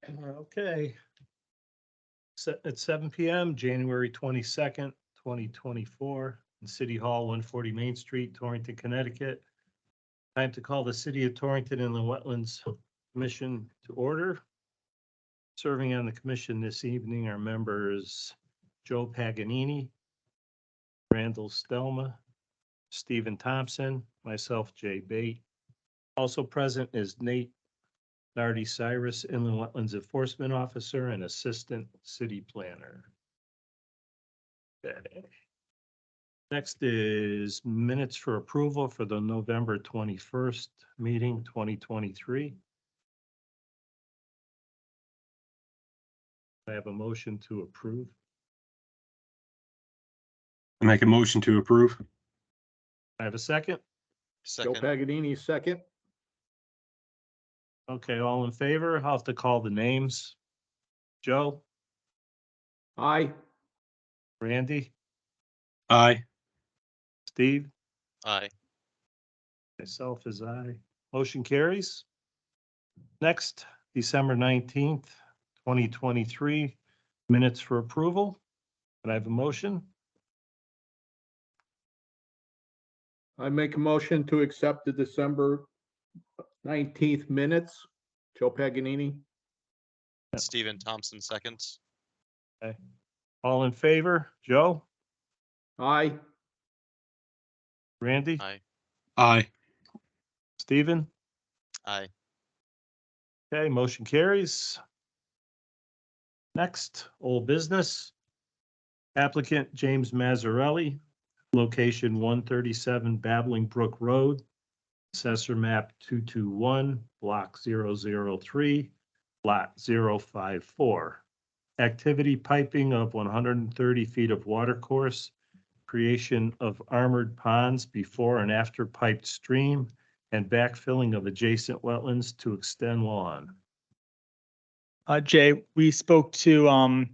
Okay. At 7 PM, January 22nd, 2024, in City Hall, 140 Main Street, Torrington, Connecticut. Time to call the City of Torrington Inland Wetlands Commission to order. Serving on the commission this evening are members Joe Paganini, Randall Stelma, Stephen Thompson, myself, Jay Bate. Also present is Nate Nardi Cyrus, Inland Wetlands Enforcement Officer and Assistant City Planner. Okay. Next is minutes for approval for the November 21st meeting, 2023. I have a motion to approve. I make a motion to approve. I have a second. Joe Paganini, second. Okay, all in favor? I'll have to call the names. Joe, Aye. Randy, Aye. Steve, Aye. myself is aye. Motion carries. Next, December 19th, 2023, minutes for approval. Can I have a motion? I make a motion to accept the December 19th minutes. Joe Paganini. Stephen Thompson seconds. All in favor? Joe, Aye. Randy, Aye. Aye. Stephen? Aye. Okay, motion carries. Next, old business. Applicant James Mazzarelli, location 137 Babbling Brook Road, assessor map 221, block 003, lot 054. Activity piping of 130 feet of water course, creation of armored ponds before and after piped stream, and backfilling of adjacent wetlands to extend lawn. Jay, we spoke to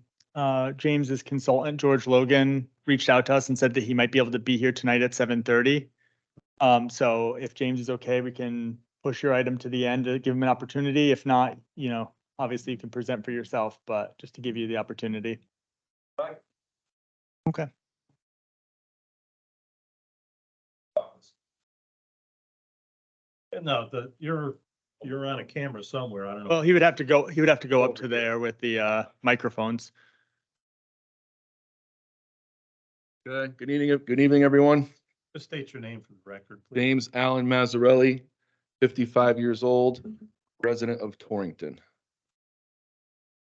James's consultant, George Logan, reached out to us and said that he might be able to be here tonight at 7:30. So if James is okay, we can push your item to the end to give him an opportunity. If not, you know, obviously you can present for yourself, but just to give you the opportunity. Right. Okay. No, you're on a camera somewhere. I don't know. Well, he would have to go up to there with the microphones. Good evening, everyone. Just state your name for the record, please. James Allen Mazzarelli, 55 years old, resident of Torrington.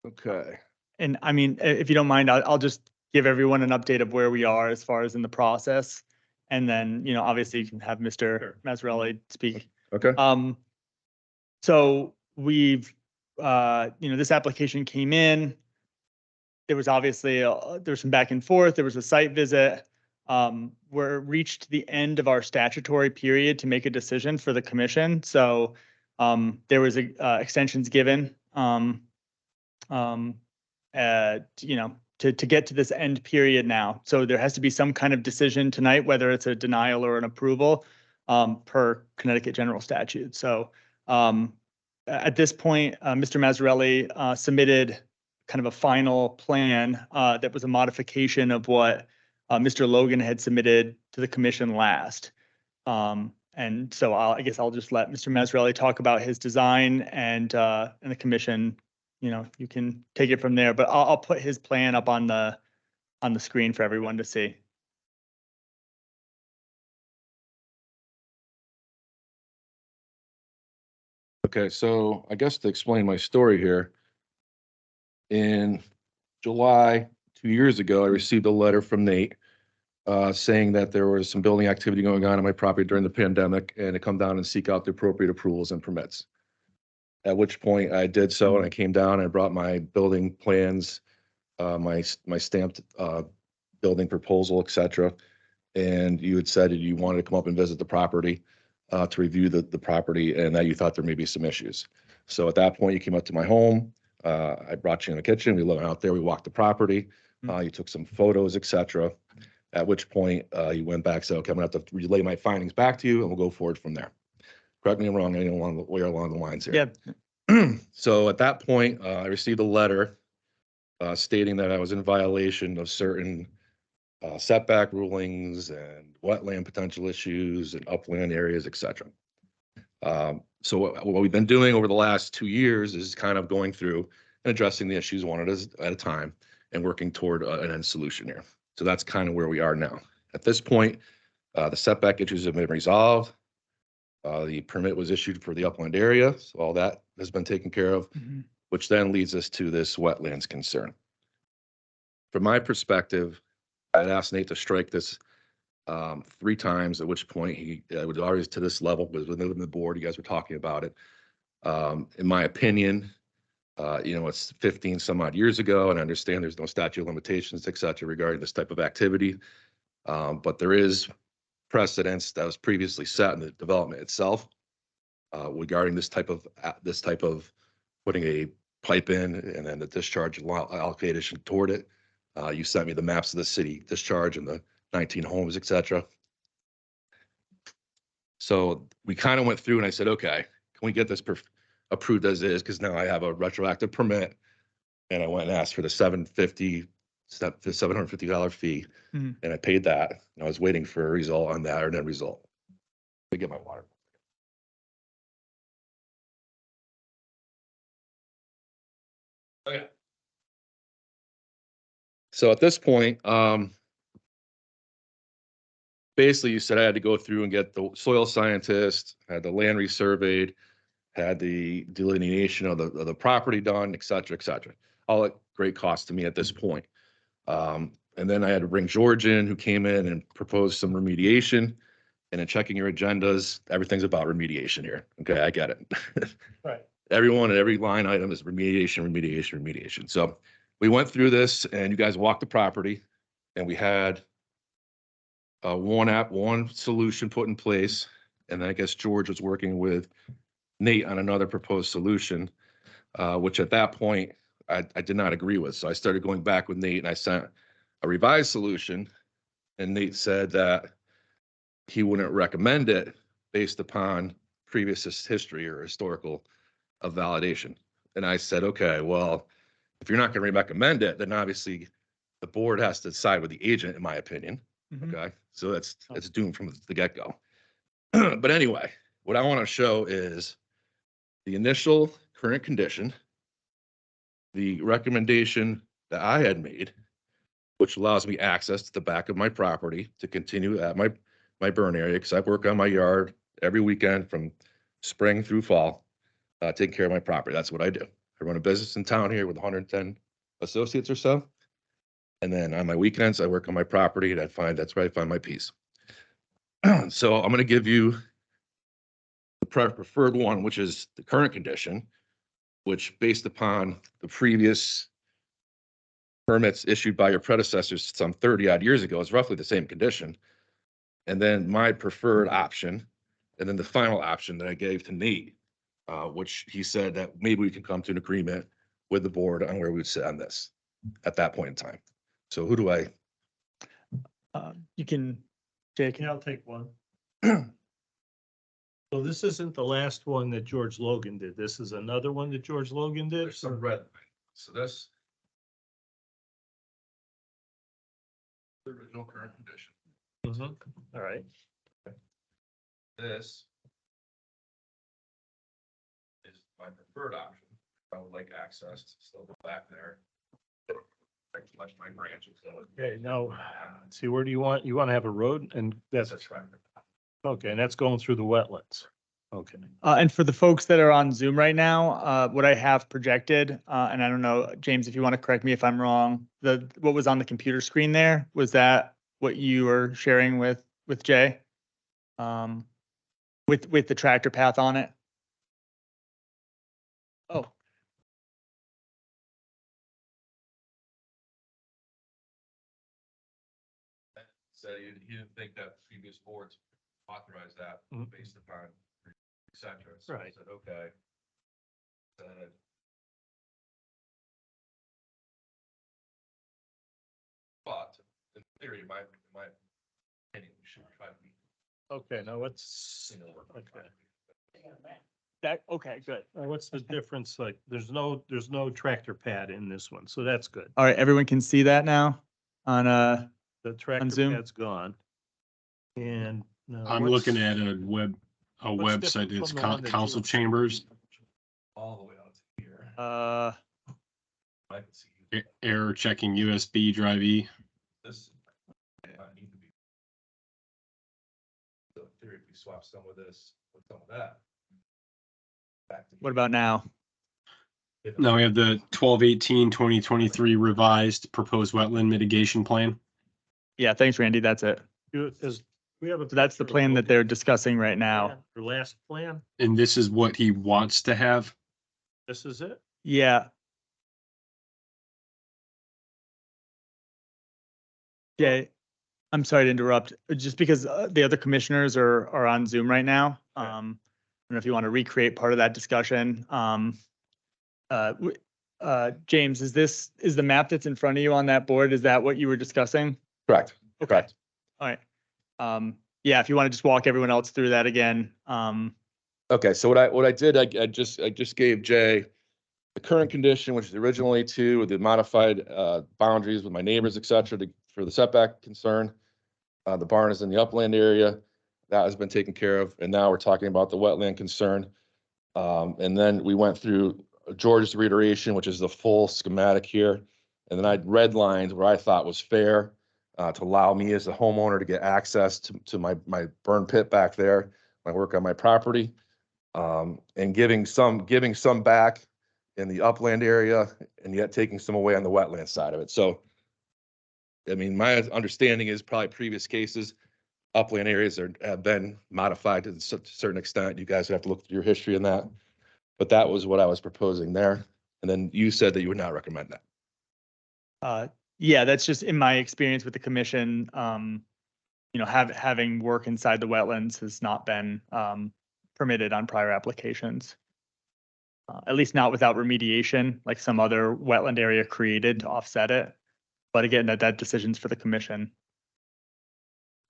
Okay. And I mean, if you don't mind, I'll just give everyone an update of where we are as far as in the process. And then, you know, obviously you can have Mr. Mazzarelli speak. Okay. So we've, this application came in. There was obviously, there was some back and forth. There was a site visit. We're reached the end of our statutory period to make a decision for the commission. So there was extensions given, to get to this end period now. So there has to be some kind of decision tonight, whether it's a denial or an approval, per Connecticut general statute. So at this point, Mr. Mazzarelli submitted kind of a final plan that was a modification of what Mr. Logan had submitted to the commission last. And so I guess I'll just let Mr. Mazzarelli talk about his design and the commission, you know, you can take it from there, but I'll put his plan up on the screen for everyone to see. Okay, so I guess to explain my story here, in July, 2 years ago, I received a letter from Nate saying that there was some building activity going on my property during the pandemic and to come down and seek out the appropriate approvals and permits. At which point I did so, and I came down and I brought my building plans, my stamped building proposal, et cetera. And you had said that you wanted to come up and visit the property to review the property and that you thought there may be some issues. So at that point, you came up to my home. I brought you in the kitchen. We went out there. We walked the property. You took some photos, et cetera. At which point you went back, said, okay, I'm gonna have to relay my findings back to you and we'll go forward from there. Correct me if I'm wrong, anything along the lines here. Yeah. So at that point, I received a letter stating that I was in violation of certain setback rulings and wetland potential issues and upland areas, et cetera. So what we've been doing over the last 2 years is kind of going through and addressing the issues one at a time and working toward an end solution here. So that's kind of where we are now. At this point, the setback issues have been resolved. The permit was issued for the upland area, so all that has been taken care of, which then leads us to this wetlands concern. From my perspective, I'd asked Nate to strike this 3 times, at which point he was already to this level, was within the board. You guys were talking about it. In my opinion, it's 15 some odd years ago, and I understand there's no statute of limitations, et cetera, regarding this type of activity. But there is precedence that was previously set in the development itself regarding this type of putting a pipe in and then the discharge allocation toward it. You sent me the maps of the city discharge and the 19 homes, et cetera. So we kind of went through and I said, okay, can we get this approved as is? Because now I have a retroactive permit, and I went and asked for the $750 fee, Mhm. and I paid that. And I was waiting for a result on that or an end result. Let me get my water. Okay. So at this point, basically you said I had to go through and get the soil scientist, had the land resurveyed, had the delineation of the property done, et cetera, et cetera. All at great cost to me at this point. And then I had to bring George in, who came in and proposed some remediation. And in checking your agendas, everything's about remediation here. Okay, I get it. Right. Everyone and every line item is remediation, remediation, remediation. So we went through this, and you guys walked the property, and we had one solution put in place. And then I guess George was working with Nate on another proposed solution, which at that point I did not agree with. So I started going back with Nate, and I sent a revised solution, and Nate said that he wouldn't recommend it based upon previous history or historical of validation. And I said, okay, well, if you're not going to recommend it, then obviously the board has to side with the agent, in my opinion. Mhm. Okay, so it's doomed from the get-go. But anyway, what I want to show is the initial current condition, the recommendation that I had made, which allows me access to the back of my property to continue at my burn area, because I work on my yard every weekend from spring through fall, taking care of my property. That's what I do. I run a business in town here with 110 associates or so. And then on my weekends, I work on my property, and that's where I find my peace. So I'm going to give you the preferred one, which is the current condition, which based upon the previous permits issued by your predecessors some 30 odd years ago is roughly the same condition. And then my preferred option, and then the final option that I gave to Nate, which he said that maybe we can come to an agreement with the board on where we would sit on this at that point in time. So who do I? You can, Jake. Yeah, I'll take one. So this isn't the last one that George Logan did. This is another one that George Logan did. There's some red. So this. The original current condition. Mhm. All right. This is my preferred option. I would like access to still go back there. I flush my branches. Okay, now, see, where do you want to have a road? And that's, right. okay, and that's going through the wetlands. Okay. And for the folks that are on Zoom right now, what I have projected, and I don't know, James, if you want to correct me if I'm wrong, what was on the computer screen there, was that what you were sharing with Jay? With the tractor path on it? Oh, So he didn't think that previous boards authorized that Mhm. based upon et cetera. So I Right. said, okay. But in theory, my opinion, we should try to be, Okay, now let's, you know, okay. That, okay, good. What's the difference? Like, there's no tractor pad in this one, so that's good. All right, everyone can see that now on, The tractor Zoom? pad's gone. And now I'm what's- looking at a what's website. different It's from the one that you- council chambers, all the way out to here. uh, I can see error checking USB drive E. this. might need to be- So in theory, if we swap some of this with some of that. back to what about now? here. Now we have the 12/18/2023 revised proposed wetland mitigation plan. Yeah, thanks, Randy. That's it. We have a. So that's the picture of plan that what they're we- discussing right now. Your last plan, And this is what he wants to have. this is it? Yeah. Jay, I'm sorry to interrupt, just because the other commissioners are on Zoom right now. Okay. I don't know if you want to recreate part of that discussion. James, is the map that's in front of you on that board, is that what you were discussing? Correct, Okay. correct. All right. Yeah, if you want to just walk everyone else through that again. Okay, so what I did, I just gave Jay the current condition, which is the original A2 with the modified boundaries with my neighbors, et cetera, for the setback concern. The barn is in the upland area. That has been taken care of. And now we're talking about the wetland concern. And then we went through George's reiteration, which is the full schematic here. And then I redlined where I thought was fair to allow me as a homeowner to get access to my burn pit back there, my work on my property. And giving some back in the upland area and yet taking some away on the wetland side of it. So, I mean, my understanding is probably previous cases, upland areas have been modified to a certain extent. You guys have to look through your history in that. But that was what I was proposing there. And then you said that you would not recommend that. Yeah, that's just in my experience with the commission, having work inside the wetlands has not been, permitted on prior applications. At least not without remediation, like some other wetland area created to offset it. But again, that decision's for the commission.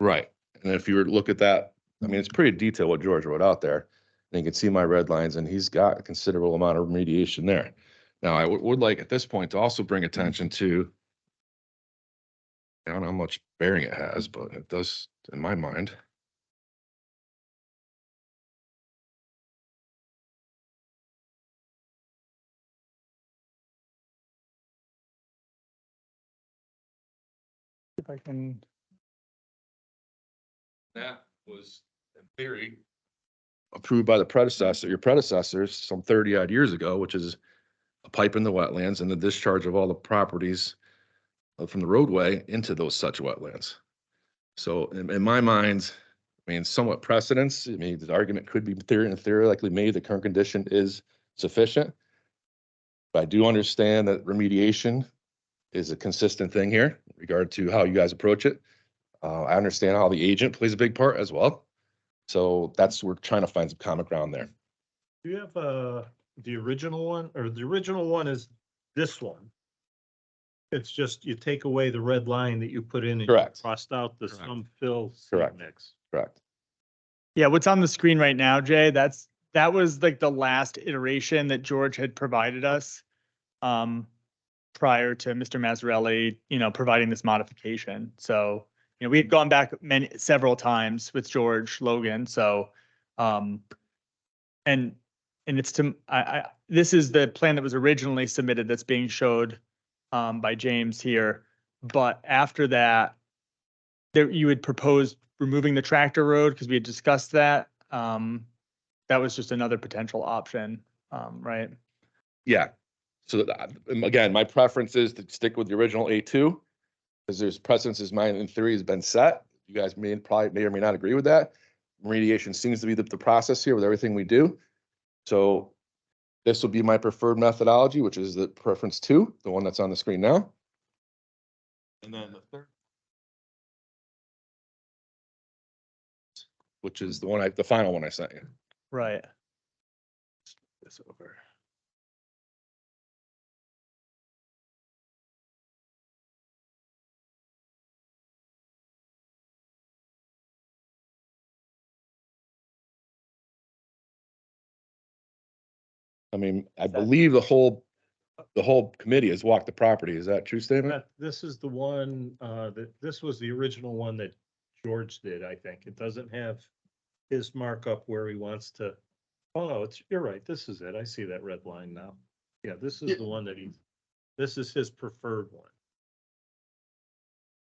Right. And if you were to look at that, I mean, it's pretty detailed what George wrote out there. And you can see my red lines and he's got a considerable amount of remediation there. Now, I would like at this point to also bring attention to, I don't know how much bearing it has, but it does in my mind. If I can, That was, in theory, approved by your predecessors some 30 odd years ago, which is a pipe in the wetlands and the discharge of all the properties from the roadway into those such wetlands. So in my mind, I mean, somewhat precedence. I mean, the argument could be theoretically made the current condition is sufficient. But I do understand that remediation is a consistent thing here in regard to how you guys approach it. I understand how the agent plays a big part as well. So we're trying to find some common ground there. Do you have the original one, or the original one is this one? It's just you take away the red line that you put in. And you Correct. crossed out the Correct. some fill. seed Correct. Mix. Correct. yeah, what's on the screen right now, Jay, that was like the last iteration that George had provided us. Prior to Mr. Mazzarelli, providing this modification. So, we had gone back several times with George Logan. So, and it's this is the plan that was originally submitted that's being showed by James here. But after that, you had proposed removing the tractor road because we had discussed that. That was just another potential option, right? Yeah. So again, my preference is to stick with the original A2 because there's precedence is mine in theory has been set. You guys may or may not agree with that. Remediation seems to be the process here with everything we do. So this will be my preferred methodology, which is the preference 2, the one that's on the screen now. And then the third, which is the final one I sent you. Right. This over. I mean, I That- believe the whole committee has walked the property. Is that a true statement? This is the one, this was the original one that George did, I think. It doesn't have his markup where he wants to, oh, no, you're right. This is it. I see that red line now. Yeah, this is the one that this is his preferred one.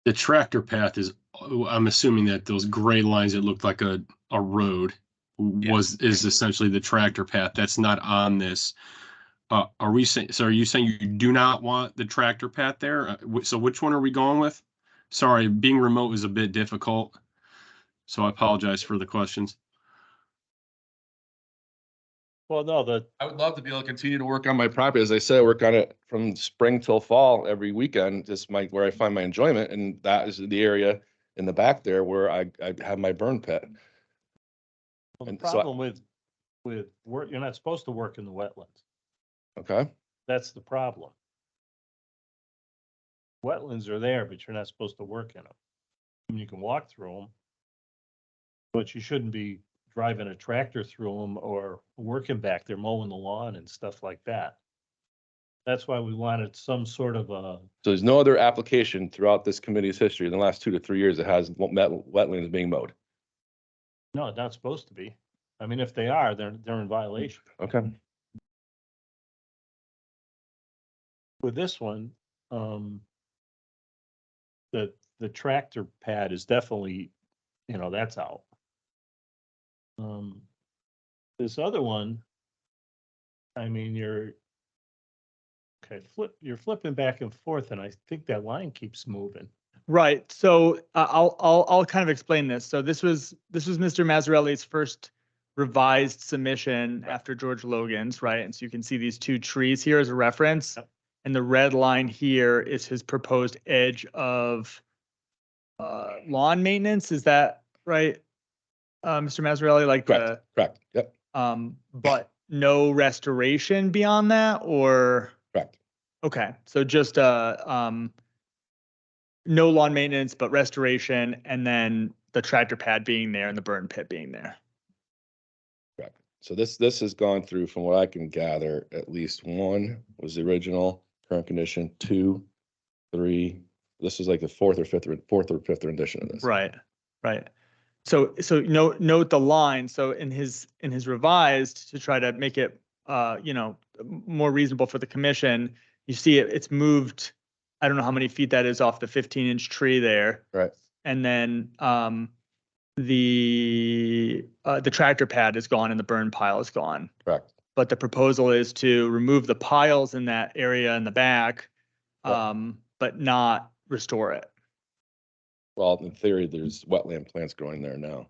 The tractor path is, I'm assuming that those gray lines that looked like a road is essentially the tractor path. That's not on this. Are we saying, so are you saying you do not want the tractor path there? So which one are we going with? Sorry, being remote is a bit difficult. So I apologize for the questions. Well, no, I would love to be able to continue to work on my property. As I said, I work on it from spring till fall every weekend, just where I find my enjoyment. And that is the area in the back there where I have my burn pit. well, the And so I- problem with work, you're not supposed to work in the wetlands. Okay. That's the problem. Wetlands are there, but you're not supposed to work in them. I mean, you can walk through them, but you shouldn't be driving a tractor through them or working back there mowing the lawn and stuff like that. That's why we wanted some sort of a, So there's no other application throughout this committee's history in the last 2 to 3 years that has wetlands being mowed. no, not supposed to be. I mean, if they are, they're in violation. Okay. With this one, the tractor pad is definitely, that's out. This other one, I mean, you're flipping back and forth, and I think that line keeps moving. Right. So I'll kind of explain this. So this was Mr. Mazzarelli's first revised submission after George Logan's, right? And so you can see these two trees here as a reference. Yep. And the red line here is his proposed edge of lawn maintenance. Is that right? Mr. Mazzarelli, like Correct. Correct. Yep. but no restoration beyond that, or? Correct. Okay, so just no lawn maintenance, but restoration, and then the tractor pad being there and the burn pit being there. Correct. So this has gone through, from what I can gather, at least 1 was the original current condition, 2, 3. This is like the fourth or fifth rendition of this. Right, right. So note the line. So in his revised, to try to make it more reasonable for the commission, you see it's moved. I don't know how many feet that is off the 15-inch tree there. Right. And then the tractor pad is gone and the burn pile is gone. Correct. But the proposal is to remove the piles in that area in the back, Right. but not restore it. Well, in theory, there's wetland plants growing there now.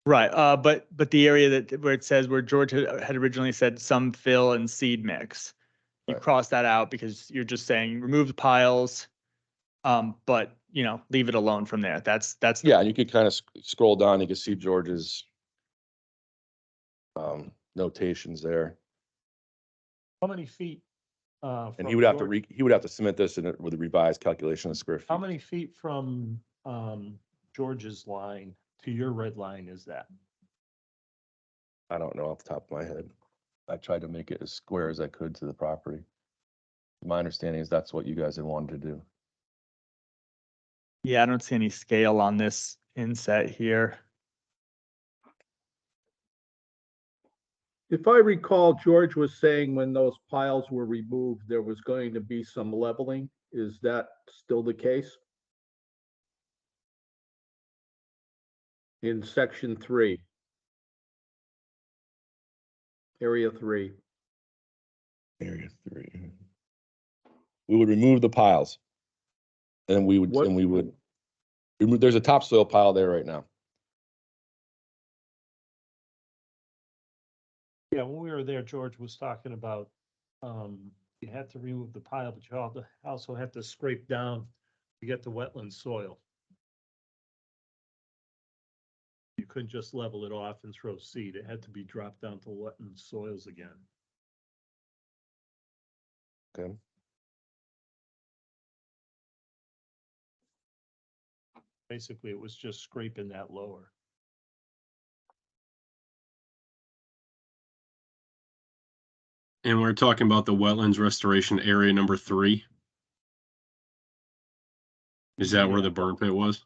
Right, but the area where it says where George had originally said some fill and seed mix, you Right. cross that out because you're just saying remove the piles, but leave it alone from there. That's Yeah, and you could kind of scroll down, you can see George's notations there. How many feet? And from he would have to George- he would have to submit this with a revised calculation of square feet. How many feet from George's line to your red line is that? I don't know off the top of my head. I tried to make it as square as I could to the property. My understanding is that's what you guys had wanted to do. Yeah, I don't see any scale on this inset here. If I recall, George was saying when those piles were removed, there was going to be some leveling. Is that still the case? In section 3. Area 3. Area 3. We would remove the piles. And we would, What- remove, there's a topsoil pile there right now. Yeah, when we were there, George was talking about, you had to remove the pile, but you also had to scrape down to get the wetland soil. You couldn't just level it off and throw seed. It had to be dropped down to wetland soils again. Okay. Basically, it was just scraping that lower. And we're talking about the wetlands restoration area number 3. Is that where the burn pit was?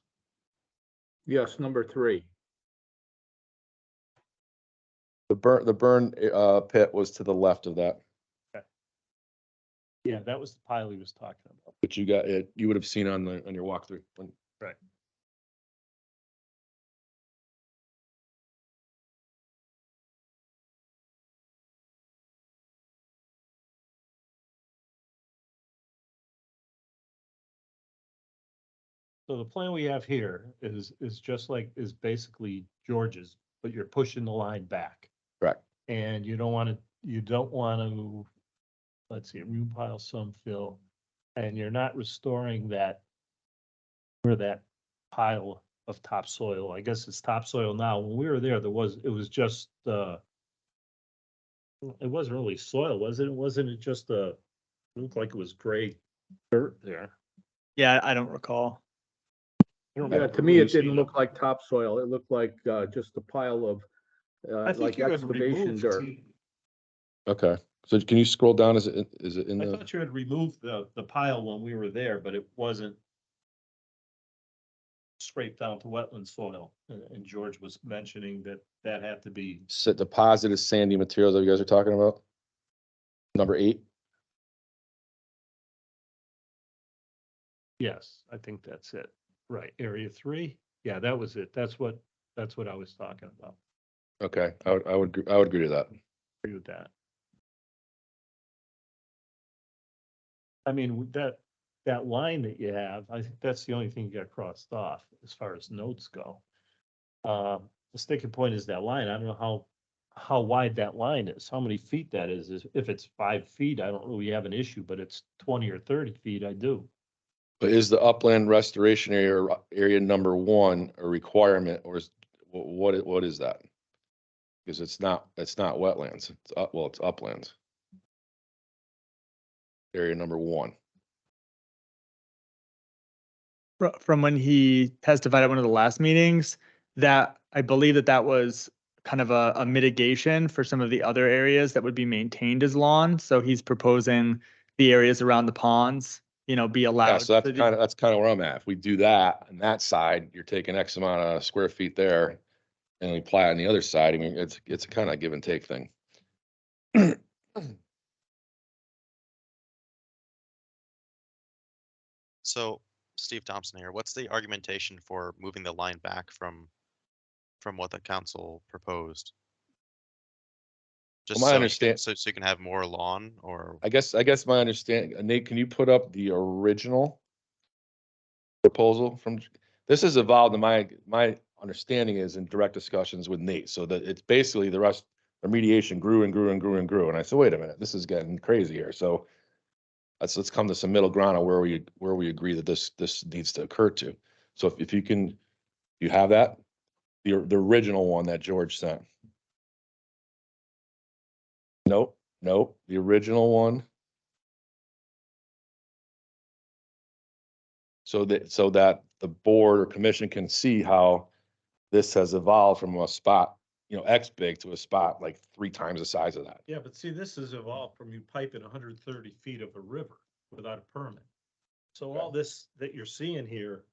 Yes, number 3. The burn pit was to the left of that, Yeah, that was the pile he was talking about. but you got it, you would have seen on your walkthrough. Right. So the plan we have here is just like, is basically George's, but you're pushing the line back. Correct. And you don't want to, let's see, remove pile some fill, and you're not restoring that, where that pile of topsoil, I guess it's topsoil now. When we were there, it was just, it wasn't really soil, was it? Wasn't it just it looked like it was gray dirt there. Yeah, I don't recall. I don't Yeah, remember to me, it seeing didn't look like topsoil. It looked like just a pile of I think like you had excavation removed, dirt. Okay, so can you scroll down? Is it in I the, thought you had removed the pile when we were there, but it wasn't scraped down to wetland soil. And George was mentioning that had to be, deposited sandy materials that you guys are talking about? Number 8? yes, I think that's it. Right, area 3. Yeah, that was it. That's what I was talking about. Okay, I would agree to that. Agree with that. I mean, that line that you have, I think that's the only thing you got crossed off as far as notes go. The sticking point is that line. I don't know how wide that line is, how many feet that is. If it's 5 feet, I don't really have an issue, but it's 20 or 30 feet, I do. But is the upland restoration area number 1 a requirement, or is what is that? Because it's not wetlands. It's uplands. Area number 1. From when he testified at one of the last meetings, that I believe that was kind of a mitigation for some of the other areas that would be maintained as lawn. So he's proposing the areas around the ponds, be Yeah, allowed. so for that's kind of where I'm at. If we do that on that side, you're taking X amount of square feet there, and we apply it on the other side. I mean, it's a kind of give and take thing. So Steve Thompson here. What's the argumentation for moving the line back from what the council proposed? Just my so understand- so you can have more lawn, or I guess my understanding, Nate, can you put up the original proposal from, this has evolved, in my understanding is in direct discussions with Nate, so that it's basically the remediation grew and grew and grew and grew. And I said, wait a minute, this is getting crazy here. So let's come to some middle ground on where we agree that this needs to occur to. So if you have that, the original one that George sent. Nope, the original one. So that the board or commission can see how this has evolved from a spot, X big, to a spot like 3 times the size of that. Yeah, but see, this is evolved from you piping 130 feet of a river without a permit. So all this that you're seeing here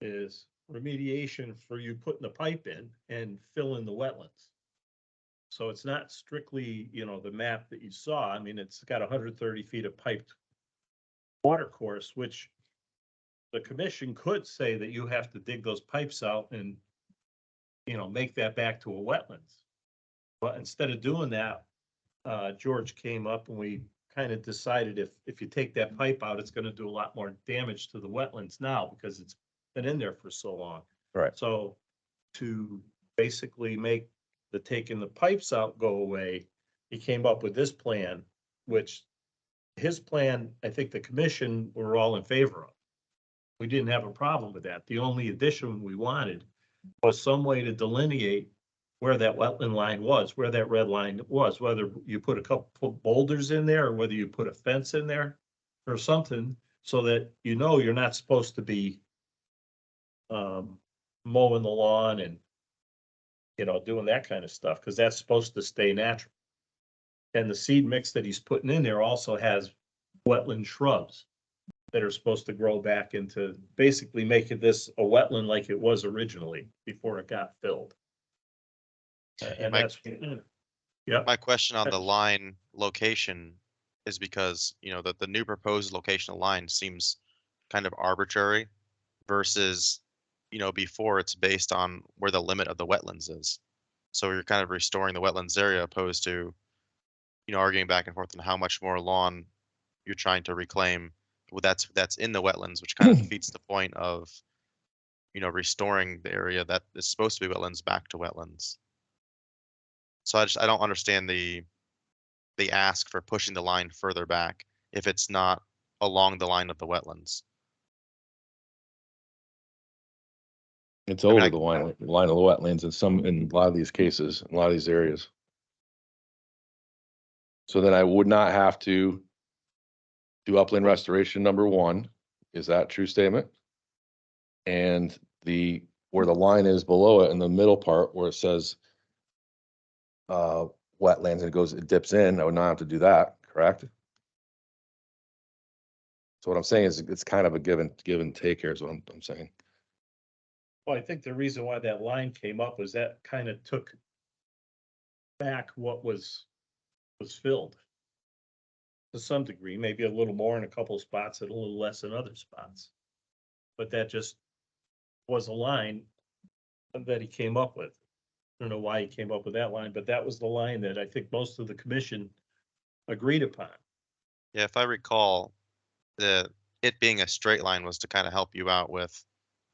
is remediation for you putting the pipe in and filling the wetlands. So it's not strictly, the map that you saw. I mean, it's got 130 feet of piped water course, which the commission could say that you have to dig those pipes out and, make that back to a wetlands. But instead of doing that, George came up and we kind of decided if you take that pipe out, it's going to do a lot more damage to the wetlands now because it's been in there for so long. Right. So to basically make the taking the pipes out go away, he came up with this plan, which his plan, I think the commission were all in favor of. We didn't have a problem with that. The only addition we wanted was some way to delineate where that wetland line was, where that red line was, whether you put a couple boulders in there or whether you put a fence in there or something, so that you're not supposed to be mowing the lawn and doing that kind of stuff, because that's supposed to stay natural. And the seed mix that he's putting in there also has wetland shrubs that are supposed to grow back into, basically making this a wetland like it was originally before it got filled. And Mike- that's, yeah, My question on the line location is because, you know, the new proposed location of line seems kind of arbitrary versus, you know, before it's based on where the limit of the wetlands is. So you're kind of restoring the wetlands area opposed to, you know, arguing back and forth on how much more lawn you're trying to reclaim. Well, that's in the wetlands, which kind of defeats the point of, you know, restoring the area that is supposed to be wetlands back to wetlands. So I don't understand the ask for pushing the line further back if it's not along the line of the wetlands. It's mean, over I- the line of the wetlands in a lot of these cases, in a lot of these areas. So then I would not have to do upland restoration number one. Is that a true statement? And where the line is below it in the middle part where it says wetlands and it dips in, I would not have to do that, correct? So what I'm saying is it's kind of a give and take here is what I'm saying. well, I think the reason why that line came up was that kind of took back what was filled. To some degree, maybe a little more in a couple of spots and a little less in other spots. But that just was a line that he came up with. I don't know why he came up with that line, but that was the line that I think most of the commission agreed upon. Yeah, if I recall, it being a straight line was to kind of help you out with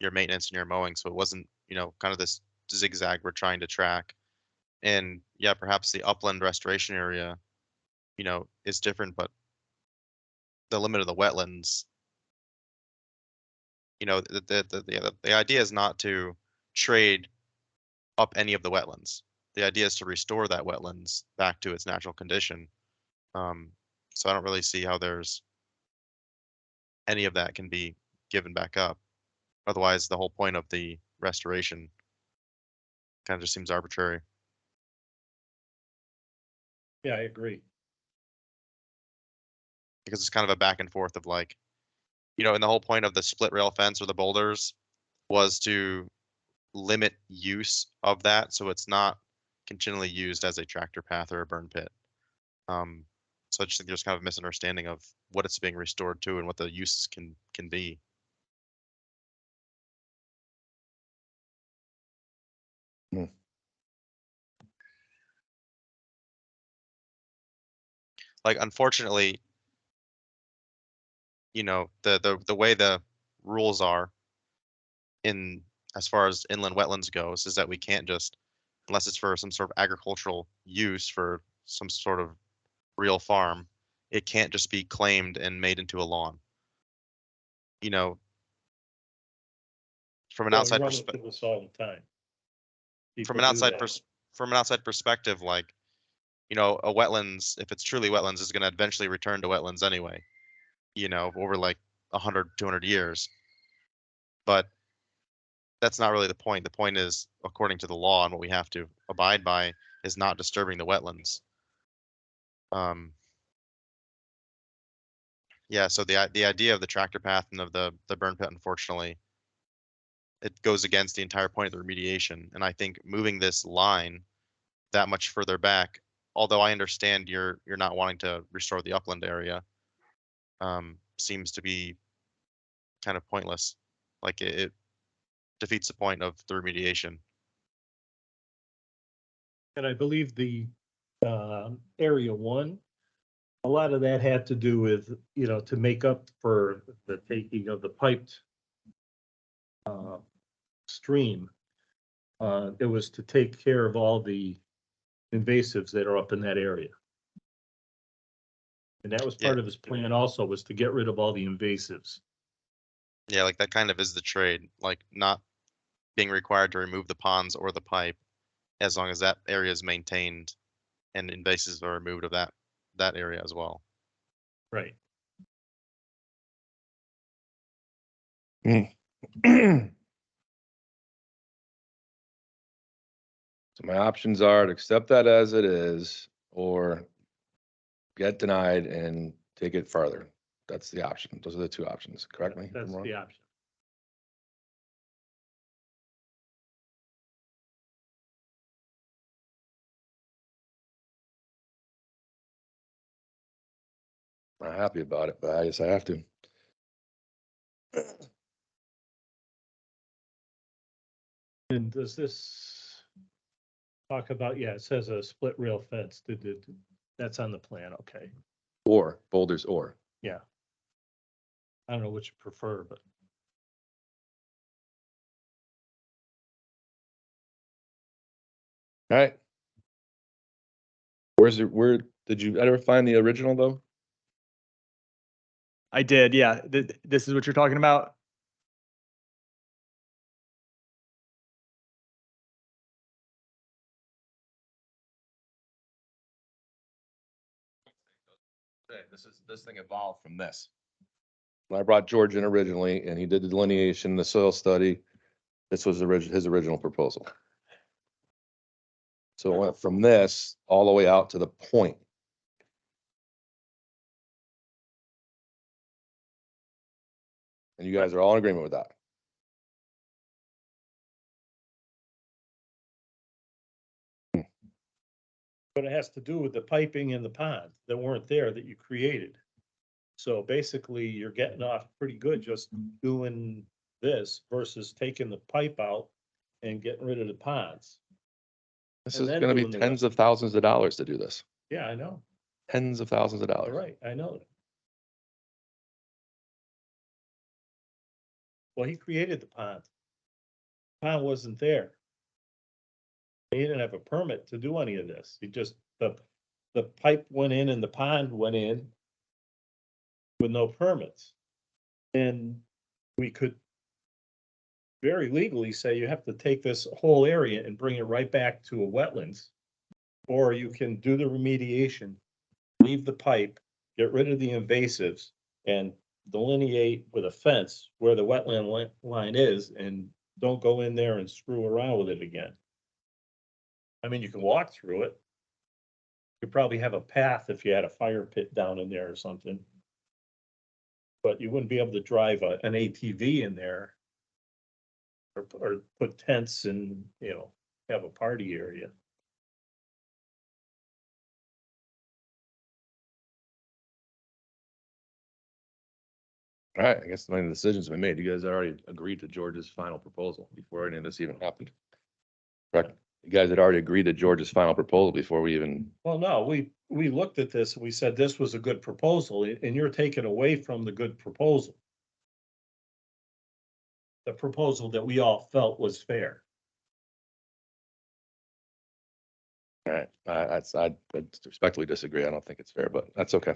your maintenance and your mowing, so it wasn't, you know, kind of this zigzag we're trying to track. And yeah, perhaps the upland restoration area, you know, is different, but the limit of the wetlands, you know, the idea is not to trade up any of the wetlands. The idea is to restore that wetlands back to its natural condition. So I don't really see how there's any of that can be given back up. Otherwise, the whole point of the restoration kind of just seems arbitrary. Yeah, I agree. Because it's kind of a back and forth of like, you know, and the whole point of the split rail fence or the boulders was to limit use of that so it's not continually used as a tractor path or a burn pit. So I just think there's kind of a misunderstanding of what it's being restored to and what the uses can be. Hmm. Like, unfortunately, you know, the way the rules are in as far as inland wetlands goes is that we can't just, unless it's for some sort of agricultural use for some sort of real farm, it can't just be claimed and made into a lawn. You know, from an Well, we outside run perspective, into this all the time. from People an do outside that. from an outside perspective, like, you know, a wetlands, if it's truly wetlands, is going to eventually return to wetlands anyway, you know, over like 100, 200 years. But that's not really the point. The point is, according to the law and what we have to abide by, is not disturbing the wetlands. Yeah, so the idea of the tractor path and of the burn pit, unfortunately, it goes against the entire point of the remediation. And I think moving this line that much further back, although I understand you're not wanting to restore the upland area, seems to be kind of pointless. Like it defeats the point of the remediation. And I believe the area one, a lot of that had to do with, you know, to make up for the taking of the piped stream. It was to take care of all the invasives that are up in that area. And that was Yeah. part of his plan also, was to get rid of all the invasives. Yeah, like that kind of is the trade, like not being required to remove the ponds or the pipe as long as that area is maintained and invasives are removed of that area as well. Right. So my options are to accept that as it is, or get denied and take it farther. That's the option. Those are the two options. Correct me if I'm That's wrong. the option. Not happy about it, but I guess I have to. And does this talk about, yeah, it says a split rail fence. That's on the plan, okay. Or boulders or. Yeah. I don't know which you prefer, but All right. Where did you ever find the original though? I did, yeah. This is what you're talking about? This thing evolved from this. When I brought George in originally and he did the delineation, the soil study, this was his original proposal. So it went from this all the way out to the point. And you guys are all in agreement with that. but it has to do with the piping in the pond that weren't there that you created. So basically, you're getting off pretty good just doing this versus taking the pipe out and getting rid of the ponds. This And is then gonna be doing the tens rest. of thousands of dollars to do this. Yeah, I know. Tens of thousands of All dollars. right, I know. Well, he created the pond. Pond wasn't there. He didn't have a permit to do any of this. He just, the pipe went in and the pond went in with no permits. And we could very legally say you have to take this whole area and bring it right back to a wetlands. Or you can do the remediation, leave the pipe, get rid of the invasives and delineate with a fence where the wetland line is and don't go in there and screw around with it again. I mean, you can walk through it. You probably have a path if you had a fire pit down in there or something. But you wouldn't be able to drive an ATV in there. Or put tents and, have a party area. All right, I guess the decision's been made. You guys already agreed to George's final proposal before any of this even happened. Correct? You guys had already agreed to George's final proposal before we even, Well, no, we looked at this, and we said this was a good proposal, and you're taking away from the good proposal. The proposal that we all felt was fair. all right, I respectfully disagree. I don't think it's fair, but that's okay.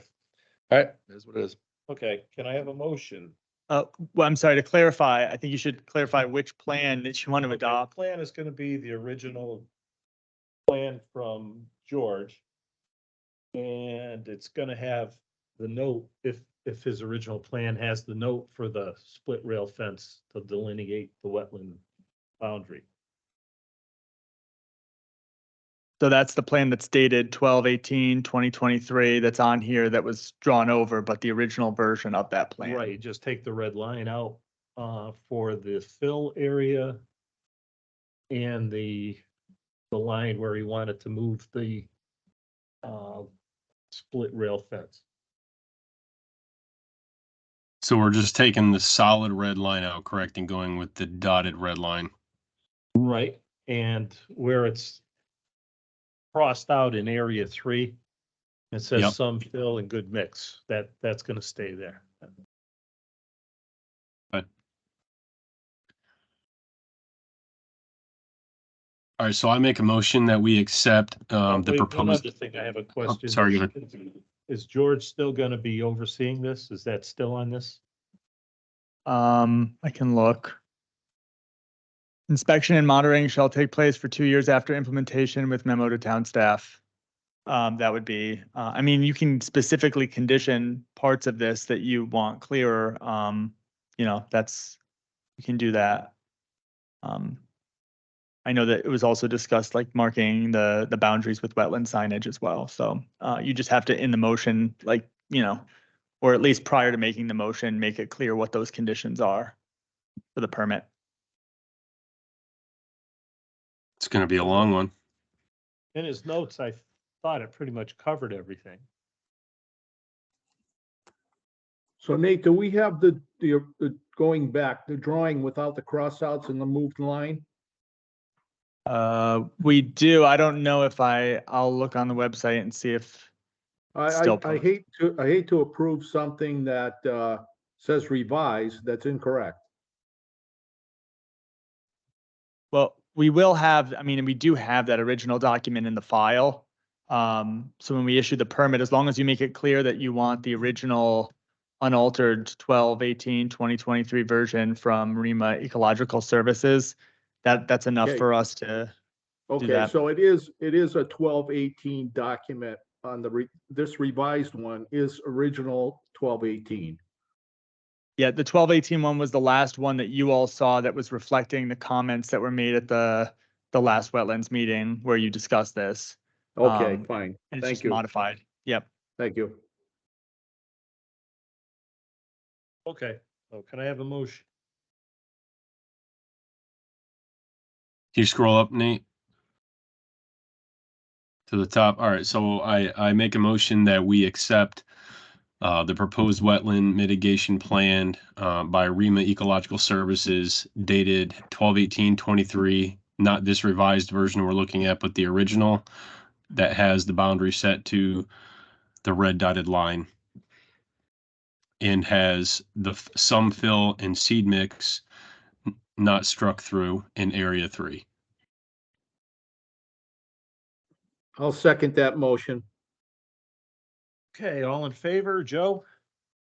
All right, it is what it is. Okay, can I have a motion? Well, I'm sorry, to clarify, I think you should clarify which plan that you want to Okay, the adopt. plan is gonna be the original plan from George. And it's gonna have the note, if his original plan has the note for the split rail fence to delineate the wetland boundary. So that's the plan that's dated 12/18/2023 that's on here that was drawn over, but the original version of that plan. Right, just take the red line out, for the fill area. And the line where he wanted to move the, split rail fence. So we're just taking the solid red line out, correct, and going with the dotted red line. Right, and where it's crossed out in area 3, it says Yep. some fill and good mix, that's gonna stay there. All right, so I make a motion that we accept the Wait, one proposed. other thing, I have a question. sorry, go Is George still gonna be overseeing this? Is that still on this? I can look. Inspection and monitoring shall take place for 2 years after implementation with memo to town staff. That would be, I mean, you can specifically condition parts of this that you want clearer. You can do that. I know that it was also discussed like marking the boundaries with wetland signage as well. So you just have to, in the motion, like, or at least prior to making the motion, make it clear what those conditions are for the permit. It's gonna be a long one. In his notes, I thought it pretty much covered everything. So Nate, do we have the going back, the drawing without the crossouts and the moved line? We do. I don't know if I'll look on the website and see if, Still I hate to approve something that says revised, that's incorrect. well, we will have, I mean, we do have that original document in the file. So when we issue the permit, as long as you make it clear that you want the original unaltered 2023 version from REMA Ecological Services, that's enough Okay. for us to, Okay, that. so it is a 1218 document on this revised one is original 1218. yeah, the 1218 one was the last one that you all saw that was reflecting the comments that were made at the last wetlands meeting where you discussed this. Okay, fine. And it's Thank just you. modified. Yep. Thank you. Okay, so can I have a motion? Can you scroll up, Nate? To the top. All right, so I make a motion that we accept the proposed wetland mitigation plan by REMA Ecological Services dated 12/18/23, not this revised version we're looking at, but the original that has the boundary set to the red dotted line and has the some fill and seed mix not struck through in area 3. I'll second that motion. Okay, all in favor, Joe,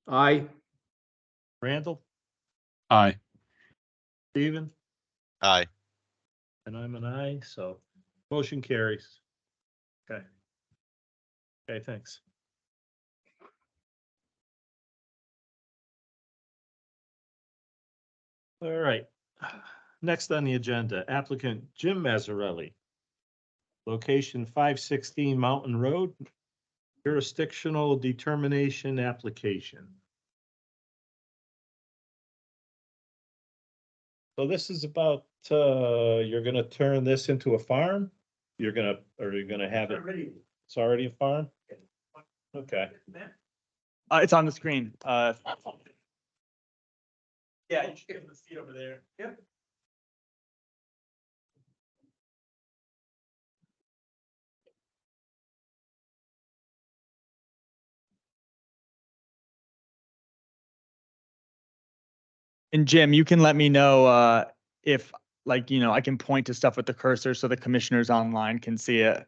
Aye. Randall, Aye. Stephen, Aye. and I'm an aye, so motion carries. Okay. Okay, thanks. All right. Next on the agenda, applicant Jim Mazzarelli. Location 516 Mountain Road, jurisdictional determination application. So this is about, you're gonna turn this into a farm? You're gonna have it? It's already a farm? Okay. It's on the screen. Yeah, you should get the seat over there. Yep. And Jim, you can let me know if, like, I can point to stuff with the cursor so the commissioners online can see it.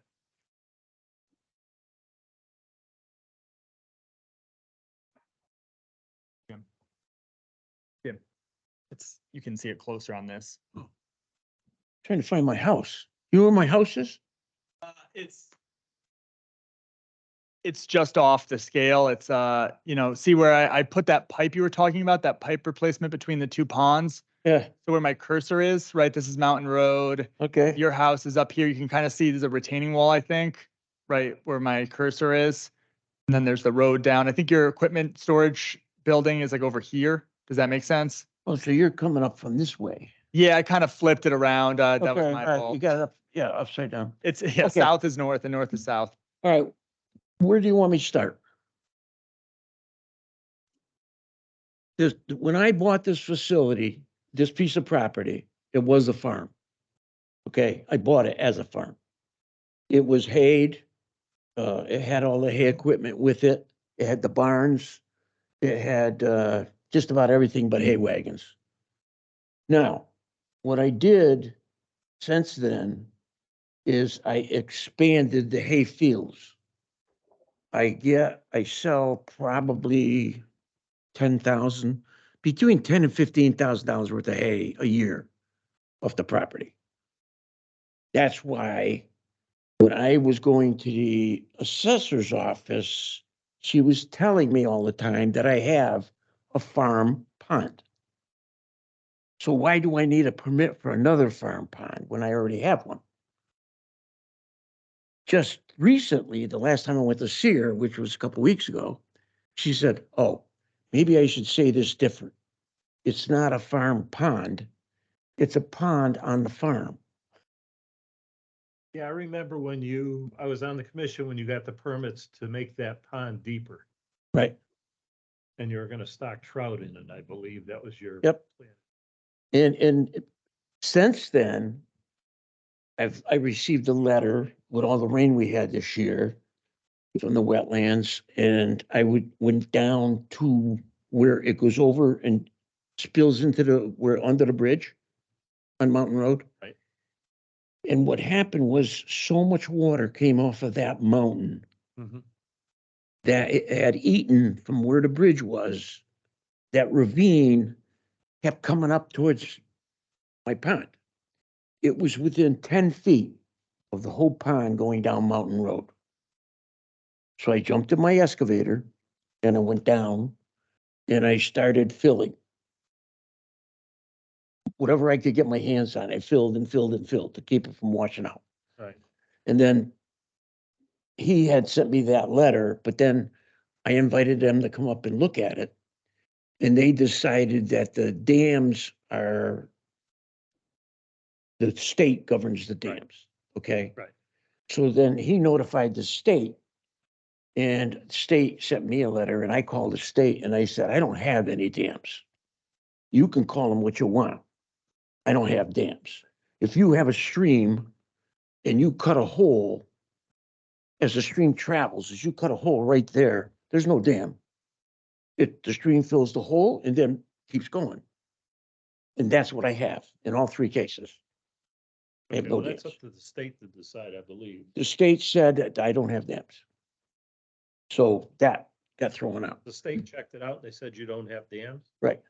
Jim, you can see it closer on this. Trying to find my house. You know where my house is? It's just off the scale. It's, see where I put that pipe you were talking about, that pipe replacement between the two ponds? Yeah, So where my cursor is, right? This is Mountain Road. okay. Your house is up here. You can kind of see there's a retaining wall, I think, right where my cursor is. And then there's the road down. I think your equipment storage building is like over here. Does that make sense? Oh, so you're coming up from this way. Yeah, I kind of flipped it around. That was Okay, my right, fault. you got it up, yeah, upside down. It's, Okay. south is north and north is south. All right, where do you want me to start? When I bought this facility, this piece of property, it was a farm. Okay, I bought it as a farm. It was hayed. It had all the hay equipment with it. It had the barns. It had just about everything but hay wagons. Now, what I did since then is I expanded the hay fields. I sell probably 10,000, between 10 and $15,000 worth of hay a year off the property. That's why when I was going to the assessor's office, she was telling me all the time that I have a farm pond. So why do I need a permit for another farm pond when I already have one? Just recently, the last time I went to see her, which was a couple weeks ago, she said, oh, maybe I should say this different. It's not a farm pond. It's a pond on the farm. Yeah, I remember when I was on the commission when you got the permits to make that pond deeper Right. and you were gonna stock trout in it, I believe. That was your. Yep. plan. And since then, I received a letter with all the rain we had this year from the wetlands, and I went down to where it goes over and spills into where under the bridge on Mountain Road. Right. And what happened was so much water came off of that mountain Mhm. that it had eaten from where the bridge was. That ravine kept coming up towards my pond. It was within 10 feet of the whole pond going down Mountain Road. So I jumped in my excavator and I went down and I started filling. Whatever I could get my hands on, I filled and filled and filled to keep it from washing out. Right. And then he had sent me that letter, but then I invited them to come up and look at it. And they decided that the state governs the Right. dams, okay? Right. So then he notified the state, and state sent me a letter, and I called the state and I said, I don't have any dams. You can call them what you want. I don't have dams. If you have a stream and you cut a hole, as the stream travels, as you cut a hole right there, there's no dam. The stream fills the hole and then keeps going. And that's what I have in all three cases. I have Okay, no well, that's dams. up to the state to decide, I believe. The state said that I don't have dams. So that got thrown out. The state checked it out. They said you don't have dams. Right.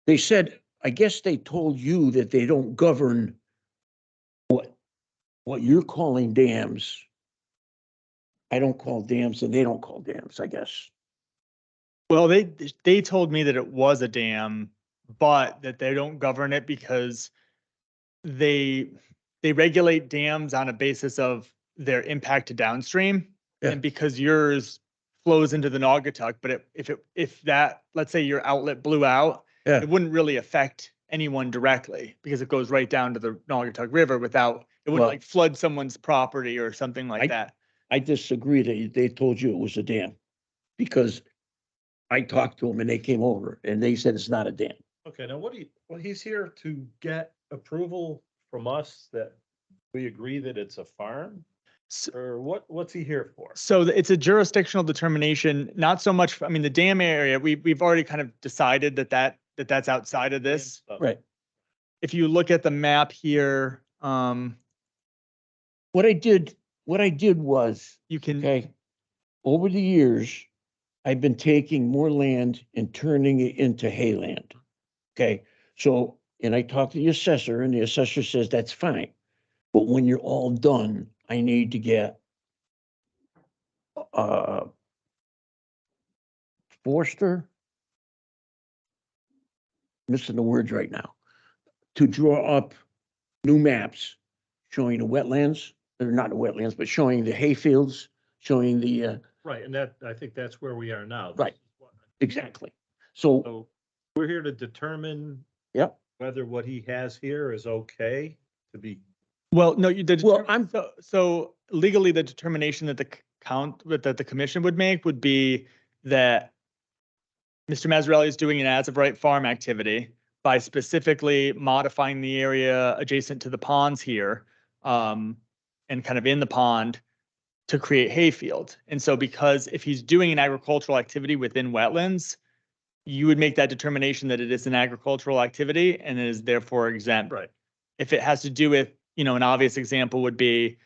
They said, I guess they told you that they don't govern what you're calling dams. I don't call dams and they don't call dams, I guess. Well, they told me that it was a dam, but that they don't govern it because they regulate dams on a basis of their impact to downstream. Yeah. And because yours flows into the Naugatuck, but if that, let's say your outlet blew out, Yeah. it wouldn't really affect anyone directly because it goes right down to the Naugatuck River without, it wouldn't Well- like flood someone's property or something like that. I disagree that they told you it was a dam because I talked to them and they came over and they said it's not a dam. Okay, now well, he's here to get approval from us that we agree that it's a farm? So- Or what's he here for? So it's a jurisdictional determination, not so much, I mean, the dam area, we've already kind of decided that's outside of this. Stuff. Right. If you look at the map here, What I did was, you can, okay, over the years, I've been taking more land and turning it into hayland. Okay, so, and I talked to the assessor and the assessor says that's fine. But when you're all done, I need to get Forster, missing the words right now, to draw up new maps showing the wetlands, or not the wetlands, but showing the hayfields, showing the, Right, and I think that's where we are now. This Right. is what- exactly. So, So we're here to determine yep, whether what he has here is okay to be. well, no, Well, so legally, the determination that that the commission would make would be that Mr. Mazzarelli is doing an as-of-right farm activity by specifically modifying the area adjacent to the ponds here, and kind of in the pond to create hayfield. And so because if he's doing an agricultural activity within wetlands, you would make that determination that it is an agricultural activity and is therefore exempt. Right. If it has to do with, an obvious example would be,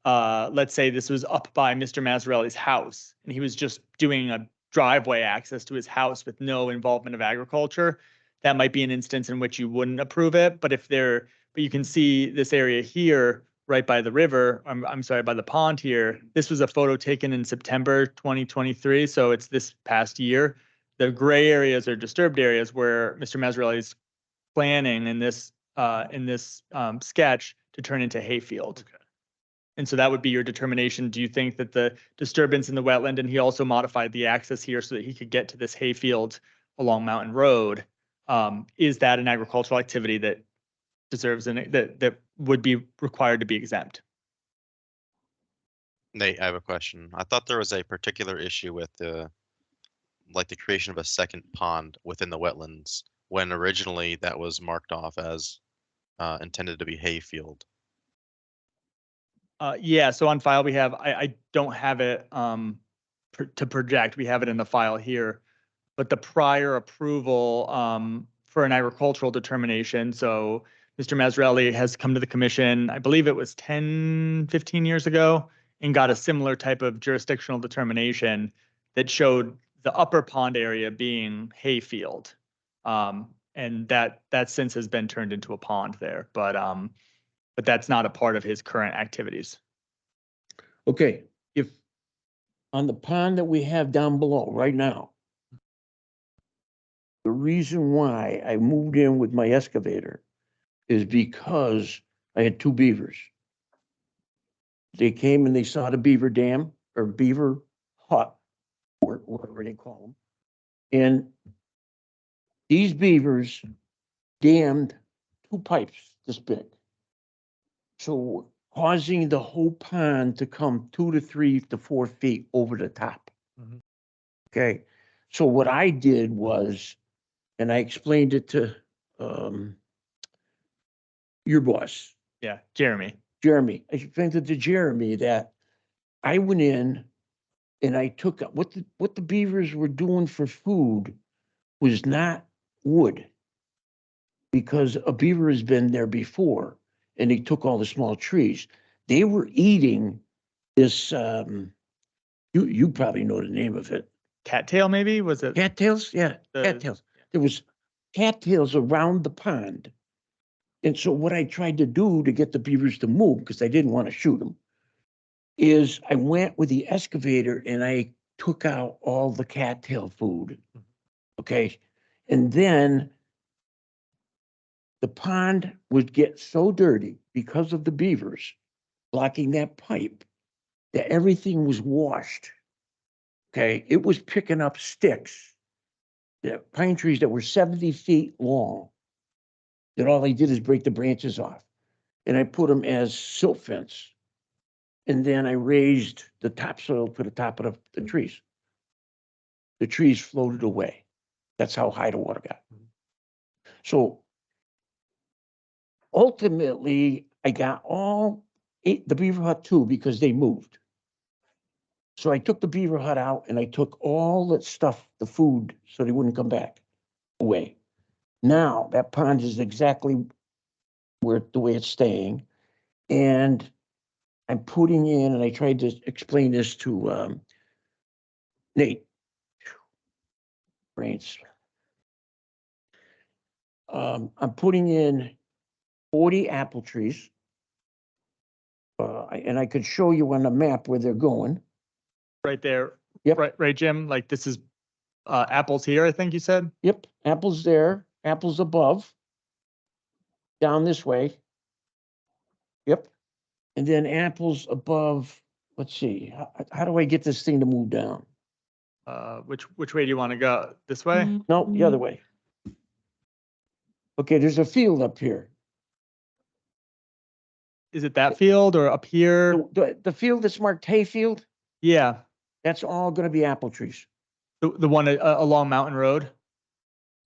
let's say this was up by Mr. Mazzarelli's house and he was just doing a driveway access to his house with no involvement of agriculture. That might be an instance in which you wouldn't approve it, but but you can see this area here, right by the river, I'm sorry, by the pond here. This was a photo taken in September 2023, so it's this past year. The gray areas are disturbed areas where Mr. Mazzarelli's planning in this sketch to turn into hayfield. Okay. And so that would be your determination. Do you think that the disturbance in the wetland, and he also modified the access here so that he could get to this hayfield along Mountain Road, is that an agricultural activity that deserves that would be required to be exempt? Nate, I have a question. I thought there was a particular issue with the creation of a second pond within the wetlands when originally that was marked off as intended to be hayfield. Yeah, so on file, we have, I don't have it to project. We have it in the file here. But the prior approval for an agricultural determination, so Mr. Mazzarelli has come to the commission, I believe it was 10, 15 years ago, and got a similar type of jurisdictional determination that showed the upper pond area being hayfield. And that since has been turned into a pond there, but that's not a part of his current activities. Okay, if on the pond that we have down below right now, the reason why I moved in with my excavator is because I had 2 beavers. They came and they saw the beaver dam or beaver hut, or whatever they call them. And these beavers dammed 2 pipes this big. So causing the whole pond to come 2 to 3 to 4 feet over the top. Mhm. Okay, so what I did was, and I explained it to your boss, Yeah, Jeremy. Jeremy. I explained it to Jeremy that I went in and I took what the beavers were doing for food was not wood, because a beaver has been there before and they took all the small trees. They were eating this, you probably know the name of it. Cattail, maybe? Was it? Cattails? Yeah, The- cattails. There was cattails around the pond. And so what I tried to do to get the beavers to move, because I didn't want to shoot them, is I went with the excavator and I took out all the cattail food. Okay. And then the pond would get so dirty because of the beavers blocking that pipe that everything was washed. Okay. It was picking up sticks, the pine trees that were 70 feet long, that all they did is break the branches off. And I put them as silt fence. And then I raised the topsoil to the top of the trees. The trees floated away. That's how high the water got. So ultimately, I got all 8, the beaver hut too, because they moved. So I took the beaver hut out and I took all that stuff, the food, so they wouldn't come back, away. Now that pond is exactly where the way it's staying. And I'm putting in, and I tried to explain this to Nate. Brains. I'm putting in 40 apple trees. And I could show you on the map where they're going. Right there. Yep. Right, Jim? Like this is apples here, I think you said? Yep, apples there, apples above. Down this way. Yep. And then apples above, let's see, how do I get this thing to move down? Which way do you want to go? This way? No, the other way. Okay, there's a field up here. Is it that field or up here? The field that's marked hayfield, Yeah, that's all gonna be apple trees. the one along Mountain Road,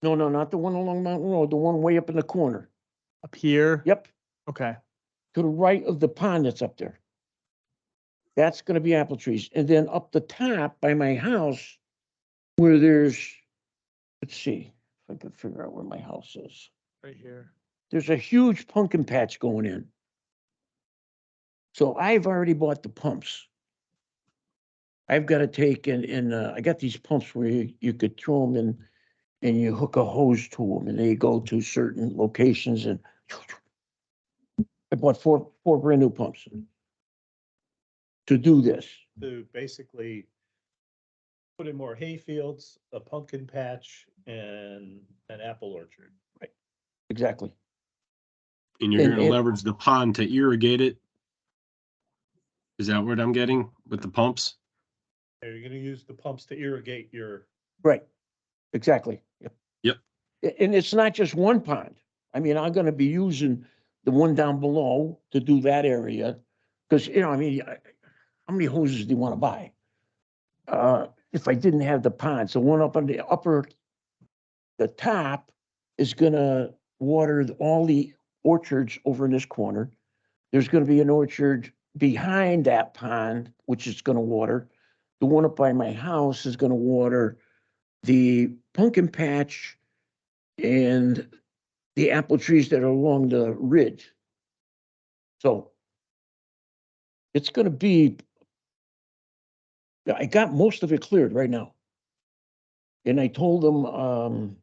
No, not the one along Mountain Road, the one way up in the corner. up here? Yep, Okay. to the right of the pond that's up there. That's gonna be apple trees. And then up the top by my house, where there's, let's see, if I can figure out where my house is. Right here. There's a huge pumpkin patch going in. So I've already bought the pumps. I've got to take and I got these pumps where you could throw them in and you hook a hose to them and they go to certain locations and I bought four brand new pumps to do this. To basically put in more hay fields, a pumpkin patch, and an apple orchard. exactly. And you're And gonna it- leverage the pond to irrigate it? Is that what I'm getting with the pumps? You're gonna use the pumps to irrigate your, Right, exactly. Yep. Yep. And it's not just one pond. I mean, I'm gonna be using the one down below to do that area. Cause I mean, how many hoses do you wanna buy? If I didn't have the ponds, the one up on the the top is gonna water all the orchards over in this corner. There's gonna be an orchard behind that pond, which is gonna water. The one up by my house is gonna water the pumpkin patch and the apple trees that are along the ridge. So it's gonna be, I got most of it cleared right now. And I told them,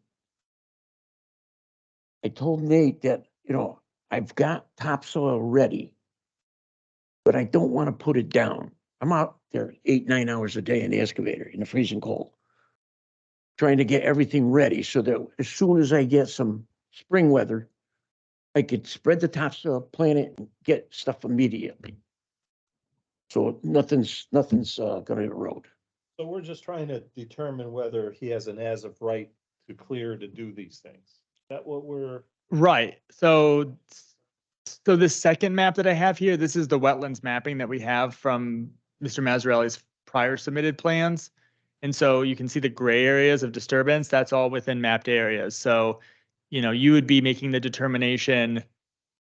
I told Nate that, I've got topsoil ready, but I don't want to put it down. I'm out there 8, 9 hours a day in the excavator in the freezing cold, trying to get everything ready so that as soon as I get some spring weather, I could spread the topsoil, plant it, and get stuff immediately. So nothing's gonna erode. so we're just trying to determine whether he has an as of right to clear to do these things. Is that what we're, Right. So this second map that I have here, this is the wetlands mapping that we have from Mr. Mazzarelli's prior submitted plans. And so you can see the gray areas of disturbance, that's all within mapped areas. So, you would be making the determination,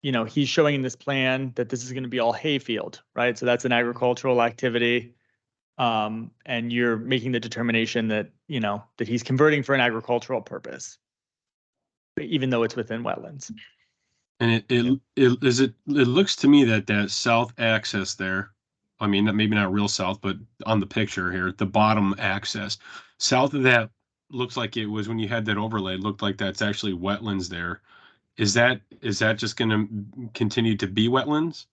he's showing in this plan that this is going to be all hayfield, right? So that's an agricultural activity. And you're making the determination that, that he's converting for an agricultural purpose, even though it's within wetlands. And it looks to me that that south access there, I mean, maybe not real south, but on the picture here, the bottom access, south of that looks like it was when you had that overlay, it looked like that's actually wetlands there. Is that just going to continue to be wetlands?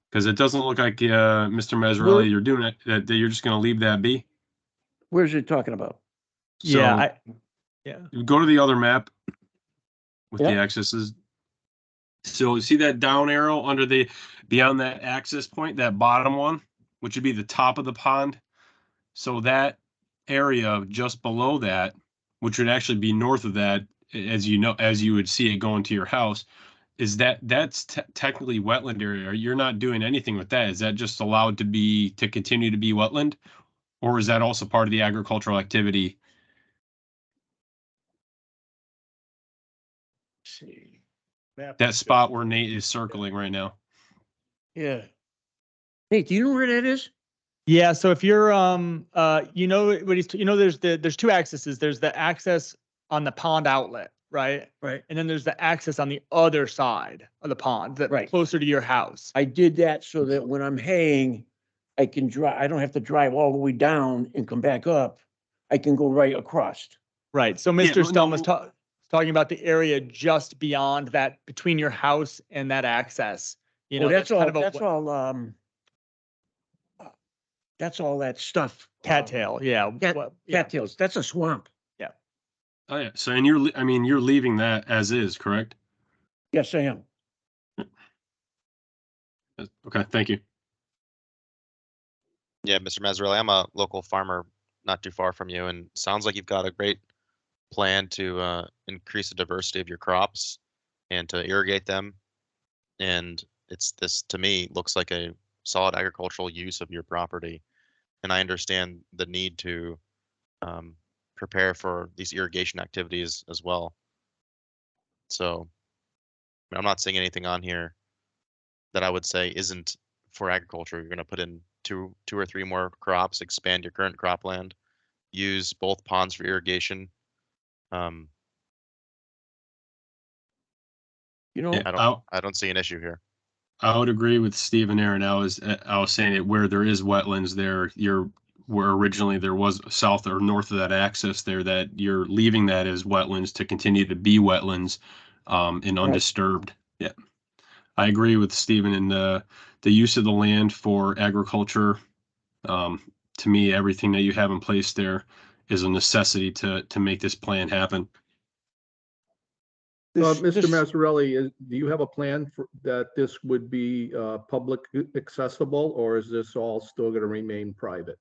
Because it doesn't look like, Mr. Mazzarelli, you're doing it, that you're just going to leave that be. Where's it talking about? Yeah, So go to the other map with the Yeah. accesses. So see that down arrow beyond that access point, that bottom one, which would be the top of the pond. So that area just below that, which would actually be north of that, as you would see it going to your house, that's technically wetland area. You're not doing anything with that. Is that just allowed to continue to be wetland? Or is that also part of the agricultural activity? Let's see. map That spot where Nate is circling right now. Yeah. Hey, do you know where that is? Yeah, so if you're there's two accesses. There's the access on the pond outlet, right? Right. And then there's the access on the other side of the pond, that Right. closer to your house. I did that so that when I'm haying, I can drive, I don't have to drive all the way down and come back up. I can go right across. Right. So Yeah, Mr. no, Stelm was talking about the area just beyond that, between your house and that access. Oh, that's all, kind of that's all that stuff. cattail. Yeah. yeah. Cattails, that's a swamp. Oh yeah. So and you're leaving that as is, correct? Yes, I am. Okay, thank you. Yeah, Mr. Mazzarelli, I'm a local farmer not too far from you, and sounds like you've got a great plan to increase the diversity of your crops and to irrigate them. And this, to me, looks like a solid agricultural use of your property. And I understand the need to prepare for these irrigation activities as well. So I'm not seeing anything on here that I would say isn't for agriculture. You're going to put in two or three more crops, expand your current cropland, use both ponds for irrigation. I don't see an issue here. I would agree with Steve and Aaron. I was saying it where there is wetlands there, where originally there was south or north of that access there, that you're leaving that as wetlands to continue to be wetlands, and undisturbed. Yeah. I agree with Stephen in the use of the land for agriculture. To me, everything that you have in place there is a necessity to make this plan happen. Mr. Mazzarelli, do you have a plan for, that this would be, public accessible, or is this all still gonna remain private?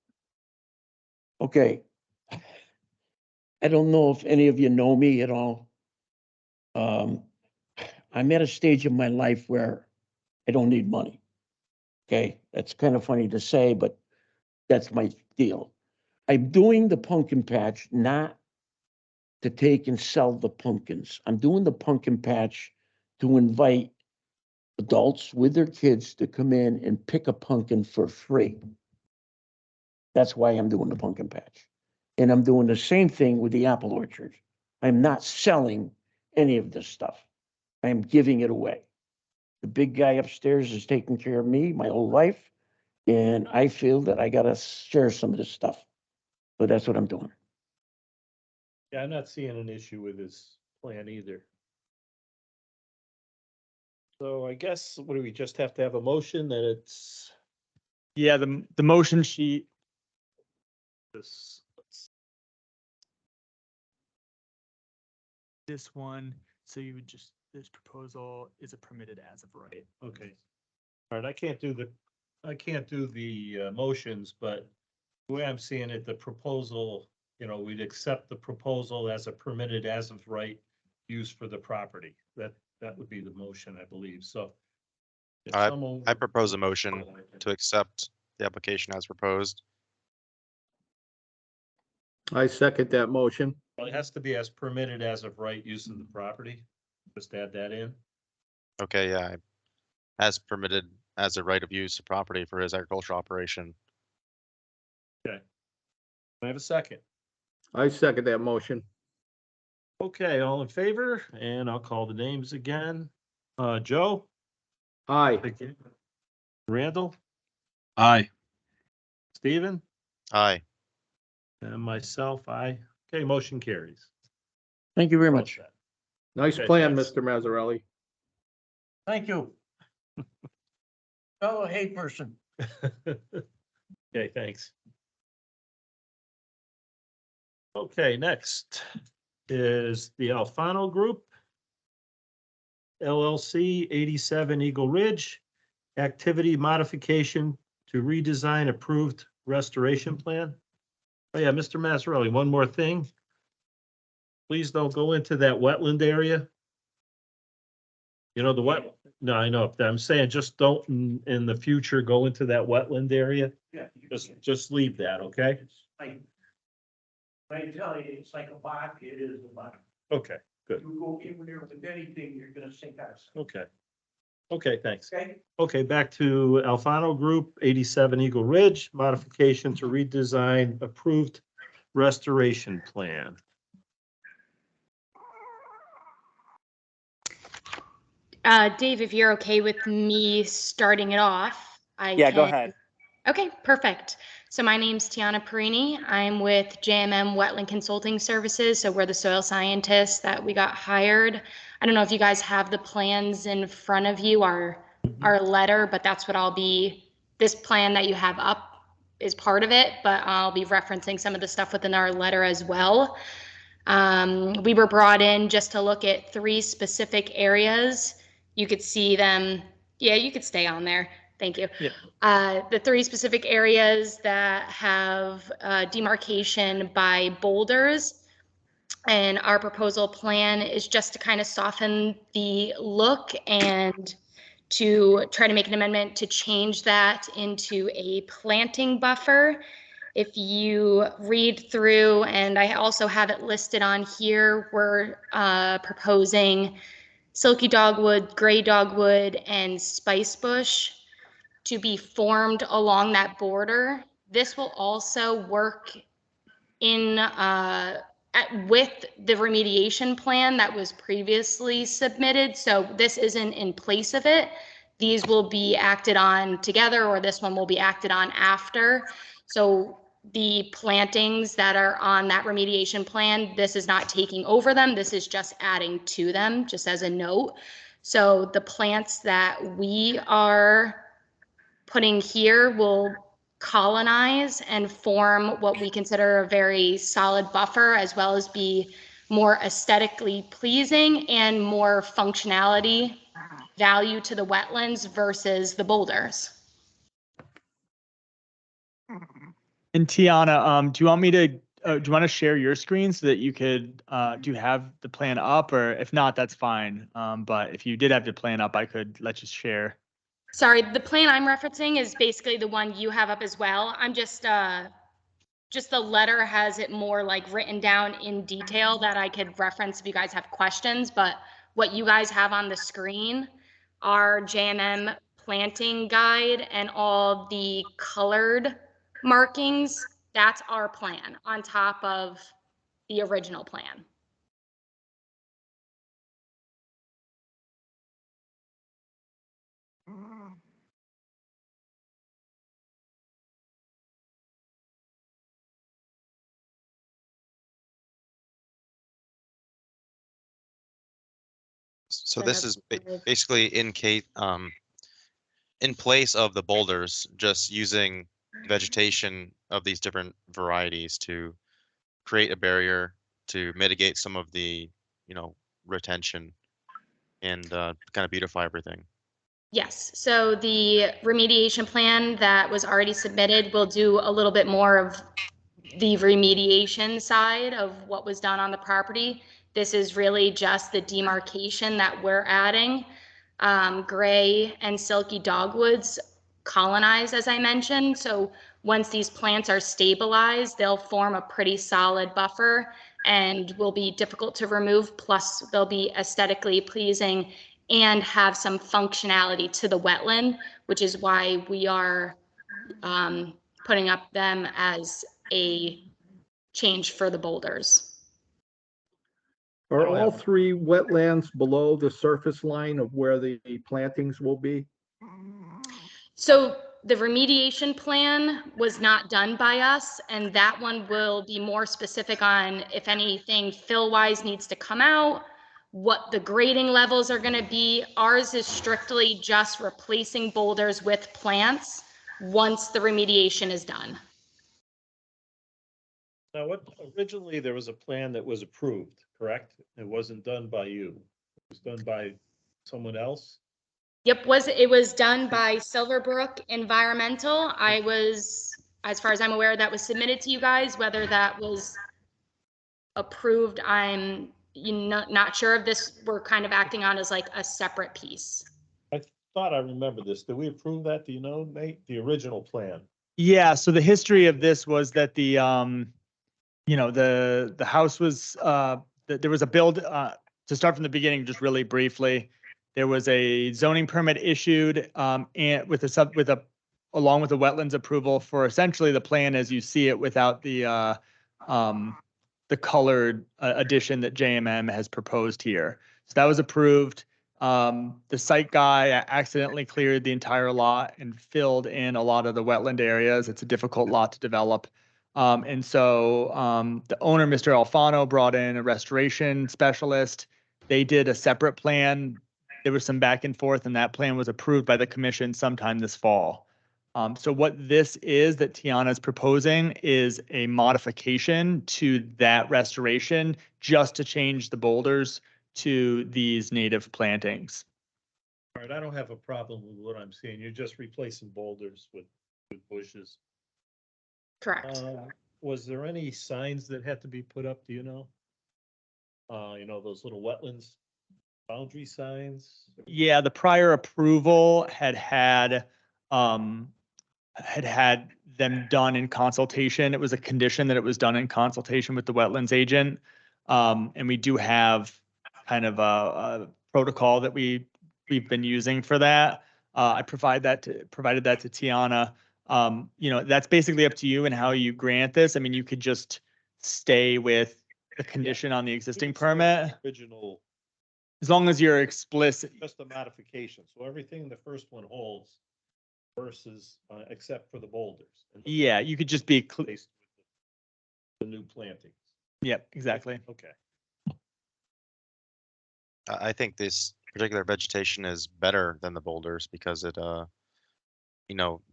Okay. I don't know if any of you know me at all. I'm at a stage in my life where I don't need money. Okay, that's kind of funny to say, but that's my deal. I'm doing the pumpkin patch not to take and sell the pumpkins. I'm doing the pumpkin patch to invite adults with their kids to come in and pick a pumpkin for free. That's why I'm doing the pumpkin patch. And I'm doing the same thing with the apple orchard. I'm not selling any of this stuff. I'm giving it away. The big guy upstairs is taking care of me my whole life, and I feel that I gotta share some of this stuff. So that's what I'm doing. Yeah, I'm not seeing an issue with this plan either. So I guess, what do we just have to have a motion that it's Yeah, the motion sheet, this? this one, so you would just, this proposal is a permitted as of right. Okay. All right, I can't do the motions, but the way I'm seeing it, the proposal, we'd accept the proposal as a permitted as of right use for the property. That would be the motion, I believe, so. if someone- I propose a motion to accept the application as proposed. I second that motion. Well, it has to be as permitted as of right use of the property. Just add that in. Okay, yeah. As permitted as a right of use of property for his agricultural operation. Can I have a second? I second that motion. Okay, all in favor, and I'll call the names again. Joe? Aye. Randall? Aye. Stephen? Aye. And myself, aye. Okay, motion carries. Thank you very much. Nice Okay, plan, thanks. Mr. Mazzarelli. Thank you. Fellow hay person. Okay, thanks. Okay, next is the Alfano Group. LLC 87 Eagle Ridge, activity modification to redesign approved restoration plan. Oh yeah, Mr. Mazzarelli, one more thing. Please don't go into that wetland area. The wet, no, I know, I'm saying just don't in the future go into that wetland area. Yeah. Just leave that, okay? I tell you, it's like a bog, it is a bog. Okay, good. You go in there with anything, you're gonna sink us. Okay. Okay, thanks. Okay? Okay, back to Alfano Group, 87 Eagle Ridge, modification to redesign approved restoration plan. Dave, if you're okay with me starting it off, Yeah, go ahead. Okay, perfect. So my name's Tiana Perini. I'm with JMM Wetland Consulting Services. So we're the soil scientists that we got hired. I don't know if you guys have the plans in front of you, our letter, but that's what I'll be, this plan that you have up is part of it, but I'll be referencing some of the stuff within our letter as well. We were brought in just to look at 3 specific areas. You could see them. Yeah, you could stay on there. Thank you. Yeah. The 3 specific areas that have demarcation by boulders. And our proposal plan is just to kind of soften the look and to try to make an amendment to change that into a planting buffer. If you read through, and I also have it listed on here, we're proposing silky dogwood, gray dogwood, and spice bush to be formed along that border. This will also work in with the remediation plan that was previously submitted. So this isn't in place of it. These will be acted on together, or this one will be acted on after. So the plantings that are on that remediation plan, this is not taking over them. This is just adding to them, just as a note. So the plants that we are putting here will colonize and form what we consider a very solid buffer, as well as be more aesthetically pleasing and more functionality value to the wetlands versus the boulders. And Tiana, do you want me to, do you want to share your screen so that you could, do you have the plan up, or if not, that's fine. But if you did have the plan up, I could let you share. Sorry, the plan I'm referencing is basically the one you have up as well. I'm just the letter has it more like written down in detail that I could reference if you guys have questions, but what you guys have on the screen are JMM planting guide and all the colored markings. That's our plan on top of the original plan. So this is basically in place of the boulders, just using vegetation of these different varieties to create a barrier to mitigate some of the, retention and kind of beautify everything. Yes, so the remediation plan that was already submitted will do a little bit more of the remediation side of what was done on the property. This is really just the demarcation that we're adding. Gray and silky dogwoods colonize, as I mentioned. So once these plants are stabilized, they'll form a pretty solid buffer and will be difficult to remove. Plus, they'll be aesthetically pleasing and have some functionality to the wetland, which is why we are putting up them as a change for the boulders. Are all three wetlands below the surface line of where the plantings will be? So the remediation plan was not done by us, and that one will be more specific on if anything fill-wise needs to come out, what the grading levels are going to be. Ours is strictly just replacing boulders with plants once the remediation is done. Now, originally there was a plan that was approved, correct? It wasn't done by you. It was done by someone else? Yep, it was done by Silverbrook Environmental. I was, as far as I'm aware, that was submitted to you guys. Whether that was approved, I'm not sure of this. We're kind of acting on as like a separate piece. I thought I remember this. Did we approve that? Do you know, Nate? The original plan? Yeah, so the history of this was that the house was there was a build to start from the beginning, just really briefly. There was a zoning permit issued and along with the wetlands approval for essentially the plan as you see it without the colored addition that JMM has proposed here. So that was approved. The site guy accidentally cleared the entire lot and filled in a lot of the wetland areas. It's a difficult lot to develop. And so the owner, Mr. Alfano, brought in a restoration specialist. They did a separate plan. There was some back and forth, and that plan was approved by the commission sometime this fall. So what this is that Tiana is proposing is a modification to that restoration just to change the boulders to these native plantings. All right, I don't have a problem with what I'm seeing. You're just replacing boulders with bushes. Correct. Was there any signs that had to be put up? Do you know? Those little wetlands boundary signs? Yeah, the prior approval had them done in consultation. It was a condition that it was done in consultation with the wetlands agent. And we do have kind of a protocol that we've been using for that. I provided that to Tiana. That's basically up to you and how you grant this. I mean, you could just stay with the condition on the existing permit. Original, As long as you're explicit. just a modification. So everything the first one holds versus, except for the boulders. Yeah, you could just be. Replaced with the new plantings. Yep, exactly. Okay. I think this particular vegetation is better than the boulders because it,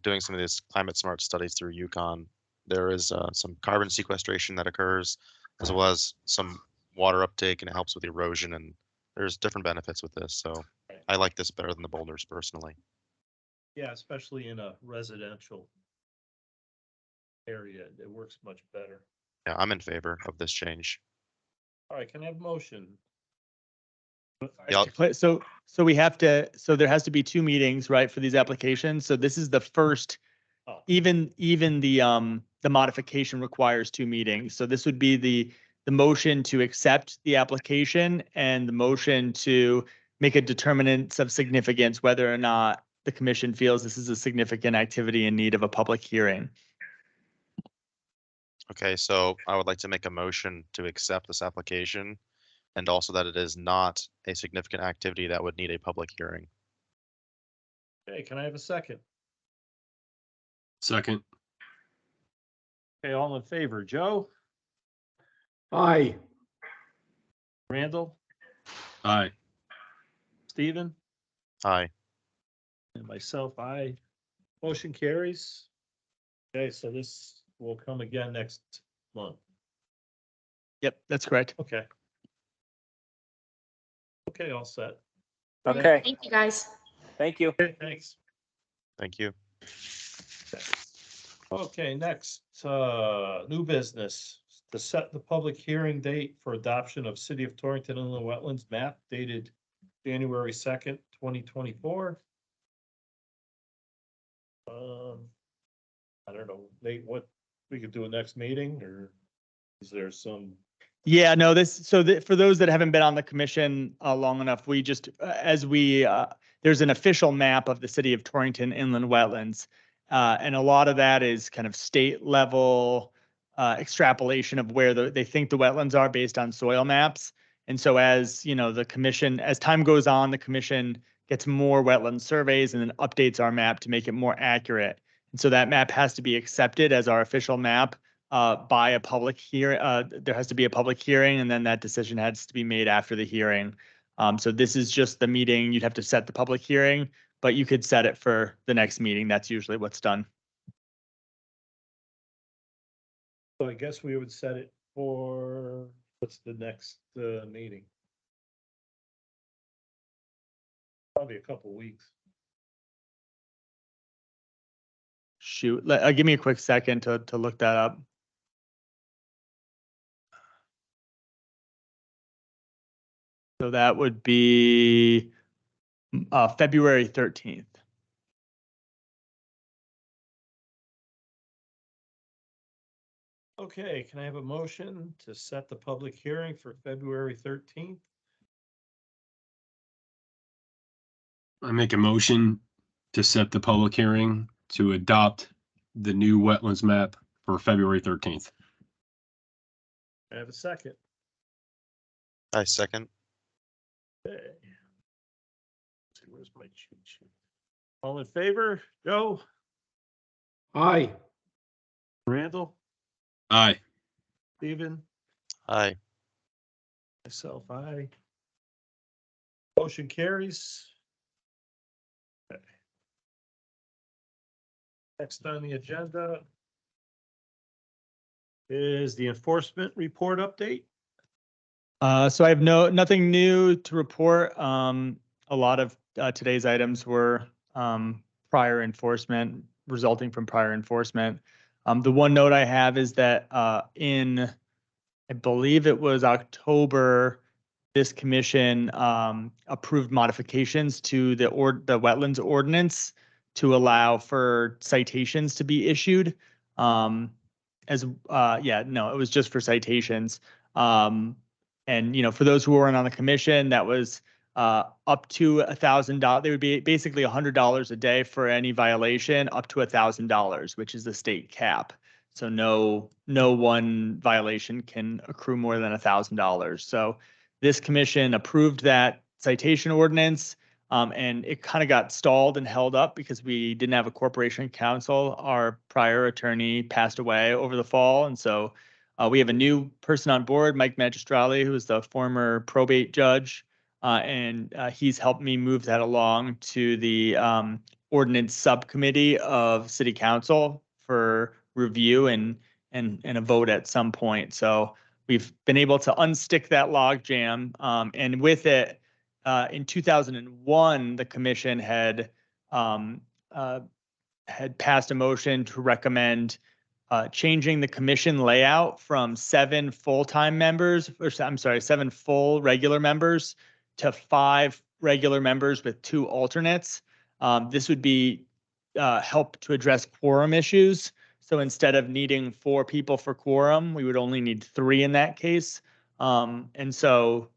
doing some of these climate smart studies through Yukon, there is some carbon sequestration that occurs, as well as some water uptake and it helps with erosion, and there's different benefits with this. So I like this better than the boulders personally. Yeah, especially in a residential area, it works much better. Yeah, I'm in favor of this change. All right, can I have a motion? Yeah, So we have to, so there has to be 2 meetings, right, for these applications. So this is the first, Oh. even the modification requires 2 meetings. So this would be the motion to accept the application and the motion to make a determinants of significance, whether or not the commission feels this is a significant activity in need of a public hearing. okay, so I would like to make a motion to accept this application and also that it is not a significant activity that would need a public hearing. Okay, can I have a second? Second. Okay, all in favor, Joe, Aye. Randall, Aye. Stephen, Aye. and myself, I. Motion carries. Okay, so this will come again next month. Yep, that's correct. Okay. Okay, all set. Okay, Thank you, guys. thank you. Okay, thanks. Thank you. Okay, next, new business, to set the public hearing date for adoption of City of Torrington Inland Wetlands map dated January 2nd, 2024. I don't know, Nate, what, we could do a next meeting, or is there some? Yeah, no, for those that haven't been on the commission long enough, we just, there's an official map of the city of Torrington Inland Wetlands. And a lot of that is kind of state level extrapolation of where they think the wetlands are based on soil maps. And so as, the commission, as time goes on, the commission gets more wetland surveys and then updates our map to make it more accurate. And so that map has to be accepted as our official map by a public hearing. There has to be a public hearing, and then that decision has to be made after the hearing. So this is just the meeting. You'd have to set the public hearing, but you could set it for the next meeting. That's usually what's done. So I guess we would set it for, what's the next meeting? Probably a couple weeks. Shoot, give me a quick second to look that up. So that would be February 13th. Okay, can I have a motion to set the public hearing for February 13th? I make a motion to set the public hearing to adopt the new wetlands map for February 13th. I have a second. I second. Okay. Let's see, where's my cheat sheet? All in favor, Joe, Aye. Randall, Aye. Stephen, Aye. myself, I. Motion carries. Okay. Next on the agenda is the enforcement report update. So I have nothing new to report. A lot of today's items were prior enforcement, resulting from prior enforcement. The one note I have is that I believe it was October, this commission approved modifications to the wetlands ordinance to allow for citations to be issued. It was just for citations. And for those who weren't on the commission, that was up to $1,000. They would be basically $100 a day for any violation, up to $1,000, which is the state cap. So no one violation can accrue more than $1,000. So this commission approved that citation ordinance, and it kind of got stalled and held up because we didn't have a corporation counsel. Our prior attorney passed away over the fall, and so we have a new person on board, Mike Magistrale, who is the former probate judge, and he's helped me move that along to the ordinance subcommittee of City Council for review and a vote at some point. So we've been able to unstick that log jam. And with it, in 2001, the commission had passed a motion to recommend changing the commission layout from 7 full-time members, or I'm sorry, 7 full regular members to 5 regular members with 2 alternates. This would be help to address quorum issues. So instead of needing 4 people for quorum, we would only need 3 in that case. And so,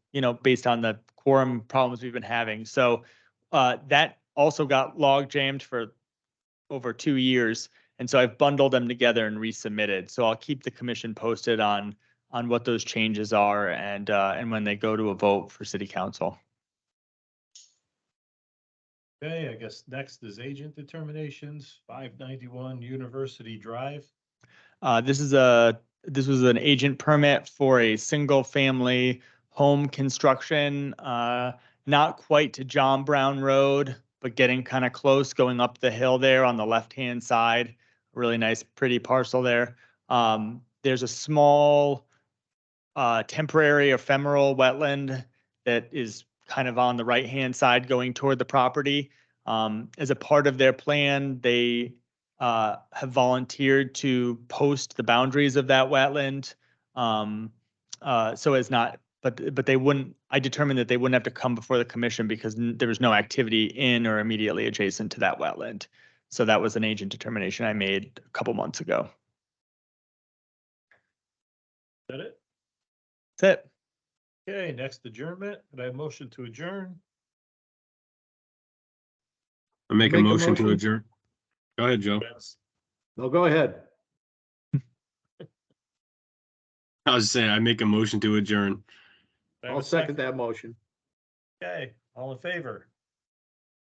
based on the quorum problems we've been having. So that also got log jammed for over 2 years. And so I've bundled them together and resubmitted. So I'll keep the commission posted on what those changes are and when they go to a vote for city council. Okay, I guess next is agent determinations, 591 University Drive. This was an agent permit for a single family home construction, not quite to John Brown Road, but getting kind of close, going up the hill there on the left-hand side. Really nice, pretty parcel there. There's a small temporary ephemeral wetland that is kind of on the right-hand side going toward the property. As a part of their plan, they have volunteered to post the boundaries of that wetland. So as not, but they wouldn't, I determined that they wouldn't have to come before the commission because there was no activity in or immediately adjacent to that wetland. So that was an agent determination I made a couple months ago. Is that it? That's it. Okay, next adjournment. Could I have a motion to adjourn? I make a Make a motion to motion. adjourn. Go ahead, Joe. Yes. No, go ahead. I was saying, I make a motion to adjourn. Could I have I'll a second that motion. Okay, all in favor?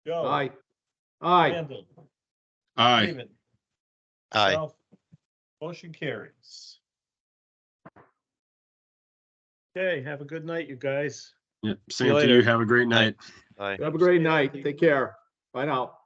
Joe. Aye. Aye. Randall. Aye. David. Aye. Myself. Motion carries. Okay, have a good night, you guys. Yep. you Same to later. you. Have a great night. Aye. Have a great night. Take care. Bye now.